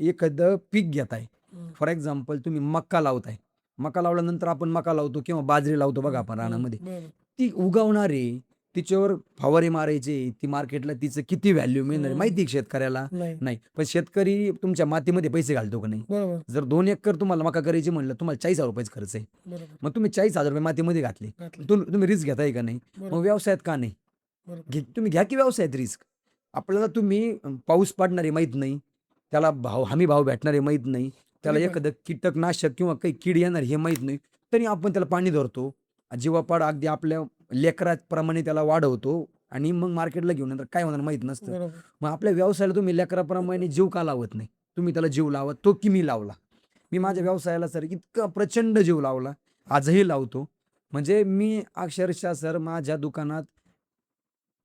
एखादं पीक घेताय, हं. फॉर एक्झाम्पल तुम्ही मका लावताय. मका लावल्यानंतर आपण मका लावतो किंवा बाजरी लावतो बघा आपण रानामध्ये. बरोबर. ती उगवणार आहे, तिच्यावर फवारे मारायचे, ती मार्केटला तिचं किती व्हॅल्यू मिळणार आहे माहिती आहे का शेतकऱ्याला? नाही. नाही. पण शेतकरी तुमच्या मातीमध्ये पैसे घालतो का नाही? बरोबर, जर 2 एकर तुम्हाला मका करायची म्हणलं, तुम्हाला ₹40,000 खर्च आहे. बरोबर. मग तुम्ही ₹40,000 मातीमध्ये घातले. घातलं. तुम्ही रिस्क घेताय का नाही? मग बरोबर, व्यवसायात का नाही? बरोबर. तुम्ही घ्या की व्यवसायात रिस्क. आपल्याला तुम्ही पाऊस पडणारे माहीत नाही, त्याला हमी भाव भेटणारे माहीत नाही, त्याला तरी पण. एखादं कीटकनाशक किंवा काही कीड येणार हे माहीत नाही, तरी आपण त्याला पाणी धरतो. जीवापाड अगदी आपल्या लेकराप्रमाणे त्याला वाढवतो आणि मग मार्केटला घेऊन येणार. काय होणार माहीत नसतं. बरोबर. मग आपल्या व्यवसायाला तुम्ही लेकराप्रमाणे जीव का लावत नाही? तुम्ही त्याला जीव लावा, तो की मी लावला. मी माझ्या व्यवसायाला सर इतका प्रचंड जीव लावला, आजही लावतो. म्हणजे मी अक्षरशः सर माझ्या दुकानात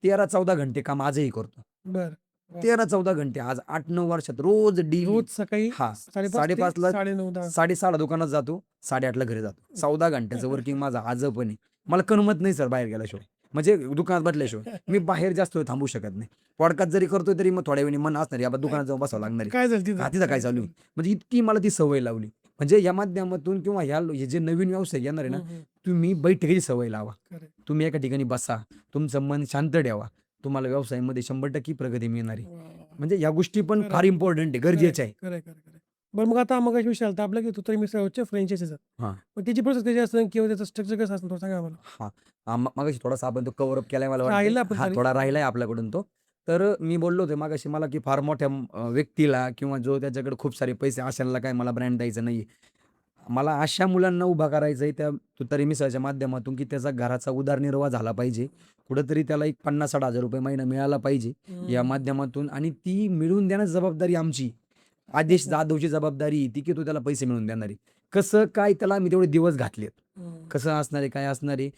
13-14 घंटे काम आजही करतो. बरं. वाह! 13-14 घंटे आज 8-9 वर्षात रोज डेली. रोज सकाळी हां, 5:30 ते 5:30 ला 9:30-10. 6:30ला दुकानात जातो, 8:30ला घरी जातो. 14 घंट्याचं वर्किंग माझं आजं पण आहे. मला करमत नाही सर बाहेर गेल्याशिवाय. म्हणजे दुकानात बसल्याशिवाय. मी बाहेर जास्त वेळ थांबू शकत नाही. पॉडकास्ट जरी करतोय तरी मग थोड्या वेळाने मन असणार आहे, बाबा दुकानात जाऊन बसावं लागणार आहे. काय झालं तिथं? हां, तिथं काय चालू आहे? म्हणजे इतकी मला ती सवय लावली. म्हणजे या माध्यमातून किंवा हे जे नवीन व्यवसाय येणार आहे ना, हं, हं. तुम्ही बैठकीची सवय लावा. खरं आहे. तुम्ही एका ठिकाणी बसा, तुमचं मन शांत ठेवा. तुम्हाला व्यवसायामध्ये 100% प्रगती मिळणार आहे. वाह! म्हणजे या गोष्टी पण खरं फार इम्पॉर्टंट आहे, गरजेच्या आहे. खरं आहे, खरं आहे, खरं आहे. बरं मग आता मगाशी विषय आला होता आपला, की तुतारी मिसळच्या फ्रँचायझीचा. हां. मग त्याची प्रोसेस कशी असते किंवा त्याचं स्ट्रक्चर कसं असतं थोडं सांगा आम्हाला? हां. मगाशी थोडासा आपण तो कव्हर अप केलाय मला राहिला वाटतंय. पण हां, तरी. थोडा राहिलाय आपल्याकडून तो. तर मी बोललो होतो मगाशी मला, की फार मोठ्या व्यक्तीला किंवा जो त्याच्याकडे खूप सारे पैसे अशांना काय मला ब्रँड द्यायचा नाहीये. मला अशा मुलांना उभा करायचं आहे त्या तुतारी मिसळच्या माध्यमातून, की त्याचा घराचा उदरनिर्वाह झाला पाहिजे. कुठेतरी त्याला एक ₹50,000-60,000 महिना मिळाला पाहिजे या हं. माध्यमातून आणि ती मिळवून देण्याची जबाबदारी आमची. आदेश जाधवची जबाबदारी आहे ती, की तो त्याला पैसे मिळवून देणार आहे. कसं काय त्याला आम्ही तेवढे दिवस घातलेत. हं. कसं असणार आहे, काय असणार आहे,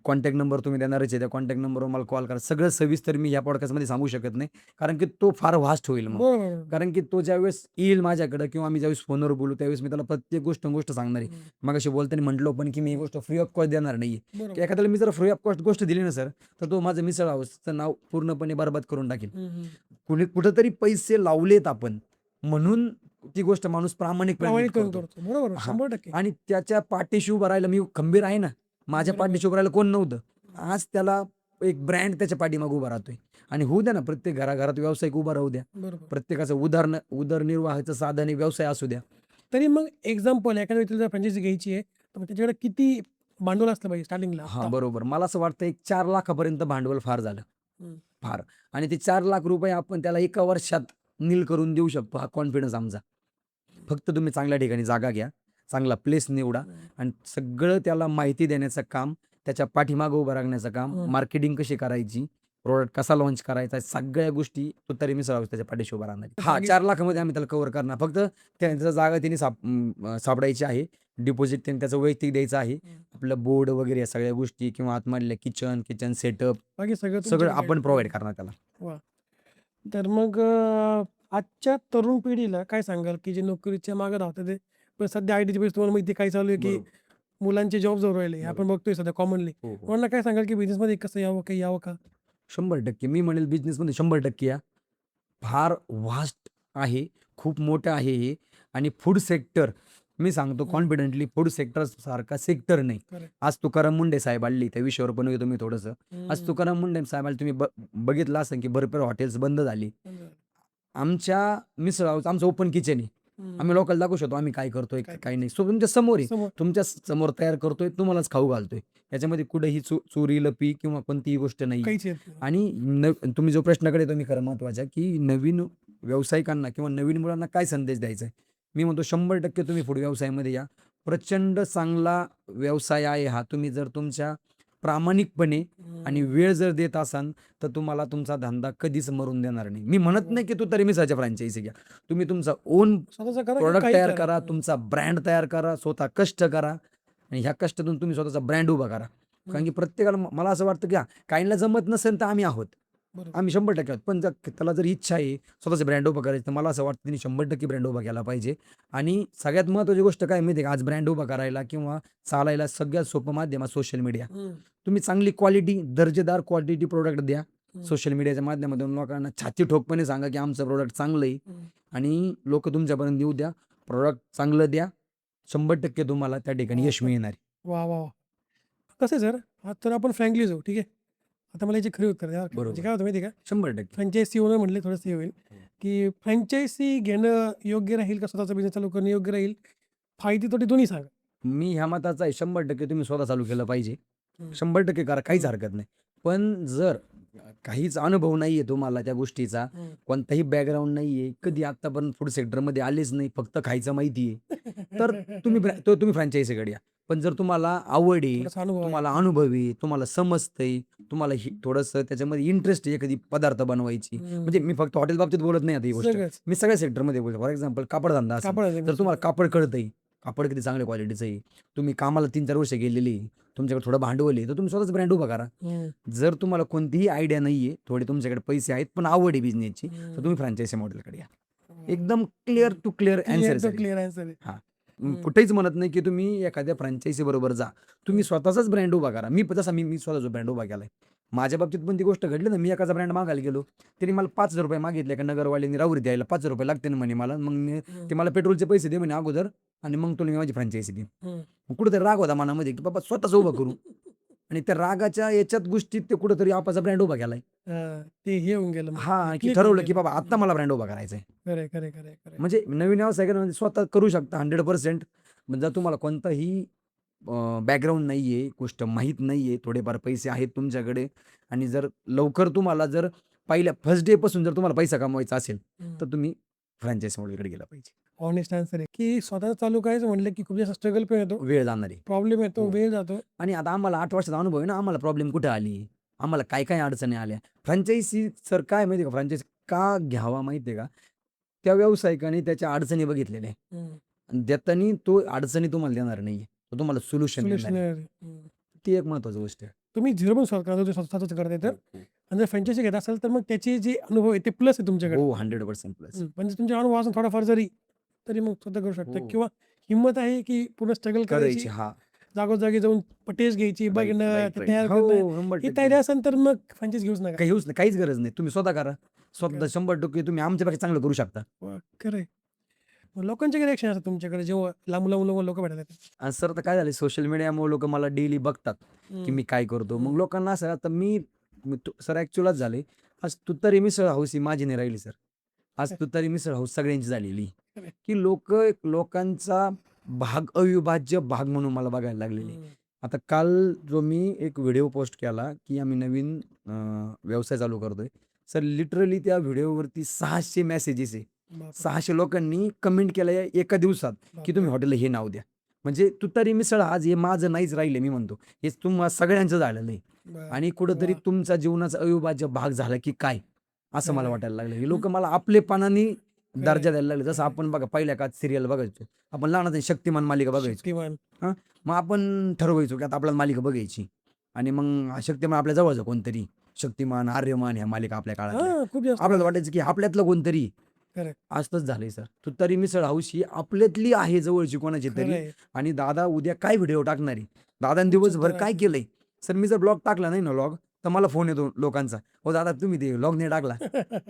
कॉन्टॅक्ट नंबर तुम्ही देणारच आहे. त्या कॉन्टॅक्ट नंबरवर मला कॉल करा. सगळं सविस्तर मी या पॉडकास्टमध्ये सांगू शकत नाही. कारण की तो फार व्हास्ट होईल मग. बरोबर. कारण की तो ज्यावेळेस येईल माझ्याकडं किंवा आम्ही ज्यावेळेस फोनवर बोलू त्यावेळेस मी त्याला प्रत्येक गोष्ट सांगणार आहे. हं. मगाशी बोलताना म्हटलो पण, की मी ही गोष्ट फ्री ऑफ कॉस्ट देणार नाहीये. बरोबर. की एखाद्याला मी जर फ्री ऑफ कॉस्ट गोष्ट दिली ना सर, तर तो माझं मिसळ हाऊसचं नाव पूर्णपणे बरबाद करून टाकेल. हं, हं. कुठेतरी पैसे लावलेत आपण म्हणून ती गोष्ट माणूस प्रामाणिकपणे प्रामाणिकपणे करतो. करतो. बरोबर, हा. 100%. आणि त्याच्या पाठीशी उभं राहायला मी खंबीर आहे ना. माझ्या बरोबर. पाठीशी उभं राहायला कोण नव्हतं. आज त्याला एक ब्रँड त्याच्या पाठीमागे उभा राहतोय. आणि होऊ द्या ना, प्रत्येक घराघरात व्यावसायिक उभा राहू द्या. बरोबर. प्रत्येकाचं उदरनिर्वाहाचं साधन आहे, व्यवसाय असू द्या. तरी मग एक्झाम्पल एखाद्या व्यक्तीला जर फ्रँचायझी घ्यायची आहे, तर मग त्याच्याकडे किती भांडवल असलं पाहिजे स्टार्टिंगला हां, आता? बरोबर. मला असं वाटतं एक 4 लाखापर्यंत भांडवल फार झालं. हं. फार. आणि ते 4 लाख रुपये आपण त्याला एका वर्षात नील करून देऊ शकतो, हा कॉन्फिडन्स आमचा. फक्त तुम्ही चांगल्या ठिकाणी जागा घ्या, चांगला प्लेस निवडा हं. आणि सगळं त्याला माहिती देण्याचं काम, त्याच्या पाठीमागं उभं राहण्याचं काम, हं. मार्केटिंग कशी करायची, प्रॉडक्ट कसा लॉन्च करायचा, सगळ्या गोष्टी तुतारी मिसळ हाऊस त्याच्या पाठीशी उभा राहणार आहे. हां, जागी 4 लाखामध्ये आम्ही त्याला कव्हर करणार. फक्त त्याचं जागा त्यांनी सापडायची आहे. डिपॉझिट त्यांनी त्याचं वैयक्तिक द्यायचं आहे. हं. आपलं बोर्ड वगैरे या सगळ्या गोष्टी किंवा आतमधल्या किचन सेटअप बाकी सगळं सगळं तुमच्याकडे आपण आहे. प्रोव्हाईड करणार त्याला. वाह! तर मग आजच्या तरुण पिढीला काय सांगाल, की जे नोकरीच्या मागे धावतात ते? पण सध्या आय-टीची परिस्थिती तुम्हाला माहिती आहे काय चालू आहे, की बरोबर. मुलांचे जॉब जाऊ राहिले. आपण बरोबर. बघतोय सध्या कॉमनली. हो, हो. तुम्हाला काय सांगाल, की बिझनेसमध्ये कसं यावं, काही यावं का? 100% मी म्हणेल बिझनेसमध्ये 100% या. फार व्हास्ट आहे, खूप मोठं आहे हे. आणि फूड सेक्टर मी सांगतो हं. कॉन्फिडेंटली, फूड सेक्टर सारखा सेक्टर नाही. करेक्ट. आज तुकाराम मुंडे साहेब आले, त्या विषयावर पण येतो मी थोडंसं. आज हं. तुकाराम मुंडे साहेबाला तुम्ही बघितलं असेल की भरपूर हॉटेल्स बंद झाली. आमच्या मिसळ हाऊस आमचं ओपन किचन आहे. हं. आम्ही लोकांना दाखवू शकतो आम्ही काय करतोय, काय काय नाही. सो तुमच्या समोर आहे. समोर. तुमच्या समोर तयार करतोय, तुम्हालाच खाऊ घालतोय. याच्यामध्ये कुठेही चोरी, लपी किंवा कोणतीही गोष्ट नाही. काहीच येत नाही. आणि तुम्ही जो प्रश्नाकडे येतो मी खरं महत्त्वाचा, की नवीन व्यावसायिकांना किंवा नवीन मुलांना काय संदेश द्यायचा आहे? मी म्हणतो 100% तुम्ही फूड व्यवसायामध्ये या. प्रचंड चांगला व्यवसाय आहे हा. तुम्ही जर तुमच्या प्रामाणिकपणे आणि हं. वेळ जर देत असाल, तर तुम्हाला तुमचा धंदा कधीच मरून देणार नाही. मी म्हणत नाही की तू तरी मिसळच्या फ्रँचायझी घ्या. तुम्ही तुमचा ओन स्वतःचं करा, की प्रॉडक्ट काही तयार करा. करा, हं. तुमचा ब्रँड तयार करा, स्वतः कष्ट करा आणि ह्या कष्टातून तुम्ही स्वतःचा ब्रँड उभा करा. कारण हं. की प्रत्येकाला मला असं वाटतं की काहींना जमत नसेल तर आम्ही आहोत. बरोबर. आम्ही 100% आहोत. पण जर त्याला जर इच्छा आहे स्वतःचा ब्रँड उभा करायचं, तर मला असं वाटतं त्यांनी 100% ब्रँड उभा केला पाहिजे. आणि सगळ्यात महत्त्वाची गोष्ट काय माहिती आहे का? आज ब्रँड उभा करायला किंवा चालायला सगळ्यात सोपं माध्यम आहे सोशल मीडिया. हं. तुम्ही चांगली क्वालिटी, दर्जेदार क्वालिटी प्रॉडक्ट द्या. हं. सोशल मीडियाच्या माध्यमातून लोकांना छाती ठोकपणे सांगा की आमचं प्रॉडक्ट चांगलं आहे हं. आणि लोकं तुमच्यापर्यंत येऊ द्या. प्रॉडक्ट चांगलं द्या. 100% तुम्हाला त्या ठिकाणी यश मिळणार आहे. वाह! वाह! कसं आहे सर, आज तर आपण फ्रँकली जाऊ, ठीक आहे. आता मला याची खरी उत्तर द्या. म्हणजे बरोबर. काय होतं माहिती आहे का? 100% फ्रँचायझी ओनर म्हटले थोडंसं हे होईल, की फ्रँचायझी घेणं योग्य राहील का स्वतःचा बिझनेस चालू करणं योग्य राहील? फायदे तोटे दोन्ही सांगा. मी ह्या मताचा आहे 100% तुम्ही स्वतः चालू केलं पाहिजे. हं. 100% करा, काहीच हं. हरकत नाही. पण जर काहीच अनुभव नाहीये तुम्हाला त्या गोष्टीचा, हं. कोणताही बॅकग्राऊंड नाहीये, कधी आत्तापर्यंत फूड सेक्टरमध्ये आलेच नाही, फक्त खायचं माहिती आहे, तर तुम्ही फ्रँचायझीकडे या. पण जर तुम्हाला आवड आहे, थोडासा अनुभव आहे. तुम्हाला अनुभव आहे, तुम्हाला समजतंय, तुम्हाला थोडंसं त्याच्यामध्ये इंटरेस्ट आहे एखादी पदार्थ बनवायची. हं. म्हणजे मी फक्त हॉटेल बाबतीत बोलत नाही आता ही गोष्ट. सगळंच. मी सगळ्या सेक्टरमध्ये बोलतो. फॉर एक्झाम्पल कापडधंदा असेल, कापड तर तुम्हाला कापड कळतंय, कापड किती चांगल्या क्वालिटीचं आहे, तुम्ही कामाला 3-4 वर्ष गेलेली, तुमच्याकडे थोडं भांडवल आहे, तर तुम्ही स्वतःच ब्रँड उभा करा. जर तुम्हाला कोणतीही आयडिया नाहीये, थोडे तुमच्याकडे पैसे आहेत, पण आवड आहे बिझनेसची, तर तुम्ही फ्रँचायझी मॉडेलकडे या. एकदम क्लिअर टू क्लिअर आन्सर आहे. क्लिअर आन्सर आहे. हां. कुठेच म्हणत नाही की तुम्ही एखाद्या फ्रँचायझी बरोबर जा. तुम्ही स्वतःचाच ब्रँड उभा करा. मी स्वतःचा ब्रँड उभा केलाय. माझ्या बाबतीत पण ती गोष्ट घडली ना, मी एकाचा ब्रँड मागायला गेलो. त्यांनी मला ₹5,000 मागितले का नगरवाल्यांनी राहुरी द्यायला ₹5 लागते ना म्हणे मला. मग ते मला पेट्रोलचे पैसे दे म्हणे अगोदर आणि मग तुला मी माझी फ्रँचायझी देईन. मग कुठेतरी राग होता मनामध्ये की बाबा स्वतःच उभं करू. आणि त्या रागाच्या याच्यात गोष्टीत ते कुठेतरी आपला ब्रँड उभा केलाय. ते हे होऊन गेलं. हां, की ठरवलं की बाबा आता मला ब्रँड उभा करायचा आहे. खरंय. म्हणजे नवीन व्यावसायिकांमध्ये स्वतः करू शकता 100%. जर तुम्हाला कोणताही बॅकग्राऊंड नाहीये, गोष्ट माहीत नाहीये, थोडेफार पैसे आहेत तुमच्याकडे आणि जर लवकर तुम्हाला जर पहिल्या फर्स्ट डे पासून जर तुम्हाला पैसा कमवायचा असेल, तर तुम्ही फ्रँचायझी मॉडेलकडे गेला पाहिजे. हॉनेस्ट आन्सर आहे, की स्वतः चालू करायचं म्हटलं की खूप जास्त स्ट्रगल पण येतो, वेळ जाणार आहे. प्रॉब्लेम येतो, हो. वेळ जातो. आणि आता आम्हाला 8 वर्षाचा अनुभव आहे ना, आम्हाला प्रॉब्लेम कुठे आली, आम्हाला काय अडचणी आल्या. फ्रँचायझी सर काय माहिती आहे का, फ्रँचायझी का घ्यावा माहिती आहे का? त्या व्यावसायिकाने त्याच्या अडचणी बघितलेल्या आहे. आणि देताना तो अडचणी तुम्हाला देणार नाहीये. तो तुम्हाला सोल्युशन देणार आहे. ती एक महत्त्वाची गोष्ट आहे. तुम्ही झिरो पण सॉल्व्ह करा, स्वतःच करताय तर. आणि जर फ्रँचायझी घेत असाल तर मग त्याचे जे अनुभव आहे ते प्लस आहे तुमच्याकडे. हो, 100% प्लस. म्हणजे तुमचे अनुभव असून थोडाफार जरी तरी मग स्वतः करू शकता हो. किंवा हिंमत आहे की पूर्ण स्ट्रगल करायची, करायची. हां. जागोजागी जाऊन टेस्ट घ्यायची, बघणं, ते तयार हो, करणं. 100% ही तयारी असेल तर मग फ्रँचायझी घेऊच नका. काहीच गरज नाही. तुम्ही स्वतः करा. स्वतः 100% तुम्ही आमच्यापेक्षा चांगलं करू शकता. खरंय. लोकांचे रिएक्शन असतात तुमच्याकडे जेव्हा लांब लांब लोक भेटतात? आणि सर, तर काय झालं, सोशल मीडियामुळे लोक मला डेली बघतात की मी काय करतो. मग लोकांना असं आता सर ॲक्च्युअलच झाले. आज तुतारी मिसळ हाऊस ही माझी नाही राहिली सर. आज तुतारी मिसळ हाऊस सगळ्यांची झालेली, की लोकांचा अविभाज्य भाग म्हणून मला बघायला लागलेले. आता काल जो मी एक व्हिडिओ पोस्ट केला की आम्ही नवीन व्यवसाय चालू करतोय, सर लिटरली त्या व्हिडिओवरती 600 मेसेजेस आहे. 600 लोकांनी कमेंट केलं एका दिवसात की तुम्ही हॉटेलला हे नाव द्या. म्हणजे तुतारी मिसळ आज हे माझं नाहीच राहिले, मी म्हणतो हे तुम्हा सगळ्यांचं झालेलं आहे. आणि कुठंतरी तुमचा जीवनाचा अविभाज्य भाग झाला की काय, असं मला वाटायला लागलं. हे लोक मला आपलेपणाने दर्जा द्यायला लागले. जसं आपण बघा पहिल्या काळात सिरियल बघायचो, आपण लहान शक्तिमान मालिका बघायचो. हां, मग आपण ठरवायचो की आता आपल्याला मालिका बघायची, आणि मग शक्तिमान आपल्या जवळचं कोणतरी, शक्तिमान, आर्यमान ह्या मालिका आपल्या काळात खूप जास्त आपल्याला वाटायचं की आपल्यातलं कोणतरी. असंच झालंय सर. तुतारी मिसळ हाऊस ही आपल्यातली आहे, जवळची कोणाची तरी. आणि दादा उद्या काय व्हिडिओ टाकणार आहे, दादाने दिवसभर काय केलंय. सर मी जर ब्लॉग टाकला नाही ना व्लॉग, तर मला फोन येतो लोकांचा, हो दादा तुम्ही ते व्लॉग नाही टाकला,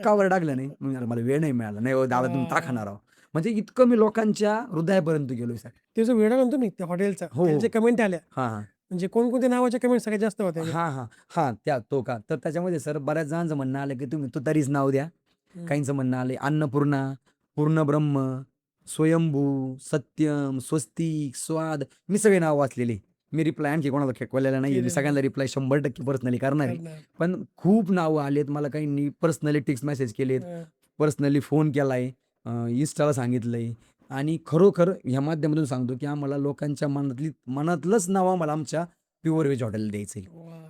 का बरं टाकलं नाही. मला वेळ नाही मिळाला. नाही हो दादा तुम्ही टाकणार आहो. म्हणजे इतकं मी लोकांच्या हृदयापर्यंत गेलोय सर. त्याचा व्हिडिओ म्हणतो मी त्या हॉटेलचा, हो. त्यांचे कमेंट आल्या हां हां म्हणजे कोणकोणत्या नावाच्या कमेंट सगळ्यात जास्त होत्या? हां हां हां तो का, तर त्याच्यामध्ये सर बऱ्याच जणांचं म्हणणं आलं की तुम्ही तुतारीच नाव द्या. काहींचं म्हणणं आलंय अन्नपूर्णा, पूर्णब्रह्म, स्वयंभू, सत्यम, स्वस्तिक, स्वाद. मी सगळे नाव वाचलेले. मी रिप्लाय आणखी कोणाला खेकवलेला नाहीये. मी सगळ्यांना रिप्लाय 100% पर्सनली करणार आहे. पण खूप नावं आलेत मला. काहींनी पर्सनली टेक्स्ट मेसेज केलेत, पर्सनली फोन केलाय, इन्स्टाला सांगितलंय. आणि खरोखर ह्या माध्यमातून सांगतो की आम्हाला लोकांच्या मनातलंच नाव आम्हाला आमच्या प्युअर व्हेज हॉटेल द्यायचंय.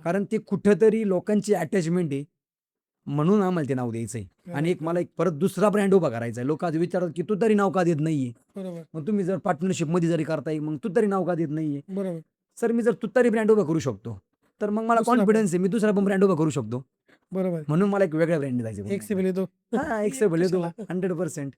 कारण ते कुठंतरी लोकांची अटॅचमेंट आहे, म्हणून आम्हाला ते नाव द्यायचंय. आणि मला एक परत दुसरा ब्रँड उभा करायचा आहे. लोक आज विचारतात की तू तरी नाव का देत नाहीये. मग तुम्ही जर पार्टनरशिप मध्ये जरी करताय, मग तू तरी नाव का देत नाहीये. सर मी जर तुतारी ब्रँड उभा करू शकतो, तर मग मला कॉन्फिडन्स आहे मी दुसरा पण ब्रँड उभा करू शकतो. म्हणून मला एक वेगळ्या ब्रँड जायचं. एक्सेबल येतो. हा एक्सेबल येतो 100%.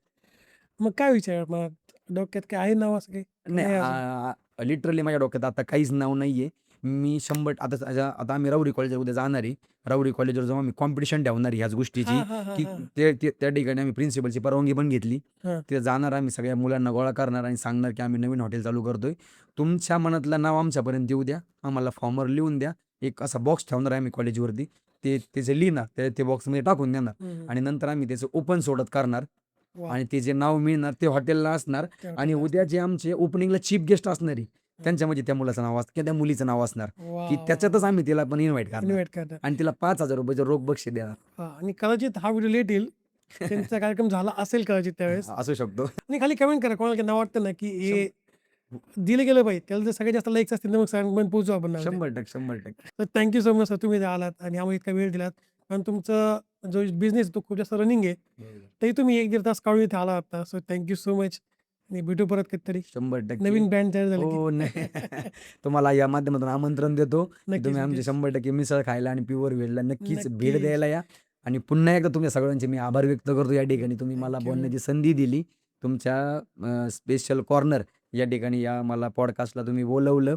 मग काय विचार मला डोक्यात काय आहे नाव असं काही? नाही, लिटरली माझ्या डोक्यात आता काहीच नाव नाहीये. मी 100 आता आम्ही राऊरी कॉलेजला उद्या जाणार आहे. राऊरी कॉलेजवर जाऊन आम्ही कॉम्पिटिशन ठेवणार आहे ह्याच गोष्टीची, की त्या ठिकाणी आम्ही प्रिन्सिपलची परवानगी पण घेतली. तिथे जाणार, आम्ही सगळ्या मुलांना गोळा करणार आणि सांगणार की आम्ही नवीन हॉटेल चालू करतोय. तुमच्या मनातलं नाव आमच्यापर्यंत येऊ द्या, आम्हाला फॉर्मवर लिहून द्या. एक असा बॉक्स ठेवणार आहे आम्ही कॉलेजवरती, त्याचे लिहिणार, ते बॉक्समध्ये टाकून देणार. आणि नंतर आम्ही त्याचं ओपन सोडत करणार, आणि ते जे नाव मिळणार ते हॉटेलला असणार. आणि उद्या जे आमचे ओपनिंगला चीफ गेस्ट असणार आहे, त्यांच्यामध्ये त्या मुलाचं नाव किंवा त्या मुलीचं नाव असणार, की त्याच्यातच आम्ही तिला पण इन्व्हाइट करणार आणि तिला 5,000 रुपयाचं रोख बक्षीस देणार. आणि कदाचित हा व्हिडिओ लेट येईल, त्यांचा कार्यक्रम झाला असेल कदाचित त्यावेळेस. असू शकतो. आणि खाली कमेंट करा कोणाला नाव वाटतं ना की हे दिलं गेलं पाहिजे, त्याला जर सगळ्यात जास्त लाईक्स असतील तर मग सगळ्यांपर्यंत पोहोचू आपण. 100%. तर थँक्यू सो मच सर, तुम्ही आलात आणि आम्हाला इतका वेळ दिलात. आणि तुमचा जो बिझनेस तो खूप जास्त रनिंग आहे, तरी तुम्ही 1-1.5 तास काढून इथे आला होता. So thank you so much. आणि भेटू परत कधीतरी 100% नवीन ब्रँड तयार झाली. हो नाही तुम्हाला या माध्यमातून आमंत्रण देतो. तुम्ही आमचे 100% मिसळ खायला आणि प्युअर व्हेजला नक्कीच भेट द्यायला या. आणि पुन्हा एकदा तुमच्या सगळ्यांचे मी आभार व्यक्त करतो या ठिकाणी. तुम्ही मला बोलण्याची संधी दिली. तुमच्या स्पेशल कॉर्नर या ठिकाणी या मला पॉडकास्टला तुम्ही बोलवलं,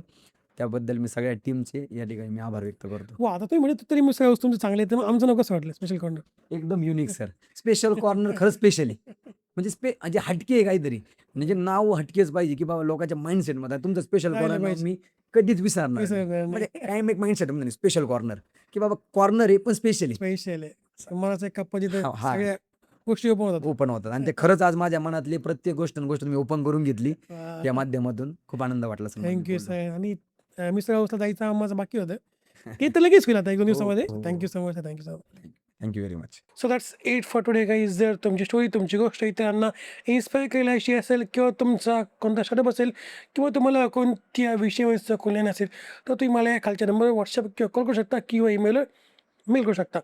त्याबद्दल मी सगळ्या टीमचे या ठिकाणी मी आभार व्यक्त करतो. आता तुम्ही म्हणजे तरी मी सगळं तुमचं चांगलं आहे, तर आमचं नाव कसं वाटलं स्पेशल कॉर्नर? एकदम युनिक सर. स्पेशल कॉर्नर खरंच स्पेशल आहे. म्हणजे हटके आहे काहीतरी. म्हणजे नाव हटकेच पाहिजे, की बाबा लोकांच्या माइंडसेटमध्ये तुमचं स्पेशल कॉर्नर मी कधीच विसरणार नाही. म्हणजे कायम एक माइंडसेट म्हणजे स्पेशल कॉर्नर, की बाबा कॉर्नर आहे पण स्पेशल आहे. मला एक कप्पा जिथे सगळ्या गोष्टी ओपन होतात. आणि ते खरंच आज माझ्या मनातली प्रत्येक गोष्ट मी ओपन करून घेतली या माध्यमातून. खूप आनंद वाटला. Thank you sir. आणि मिसळ हाऊसला जायचं माझं बाकी होतं, ते तर लगेच होईल आता 1-2 दिवसामध्ये. Thank you so much. Thank you so much. Thank you very much. So that's it for today guys. जर तुमची स्टोरी, तुमची गोष्ट इतरांना इन्स्पायर केली अशी असेल, किंवा तुमचा कोणता स्टार्टअप असेल, किंवा तुम्हाला कोणत्या विषयावरचं कल्याण असेल, तर तुम्ही मला या खालच्या नंबरवर व्हॉट्सअप किंवा कॉल करू शकता, किंवा ईमेलवर मेल करू शकता.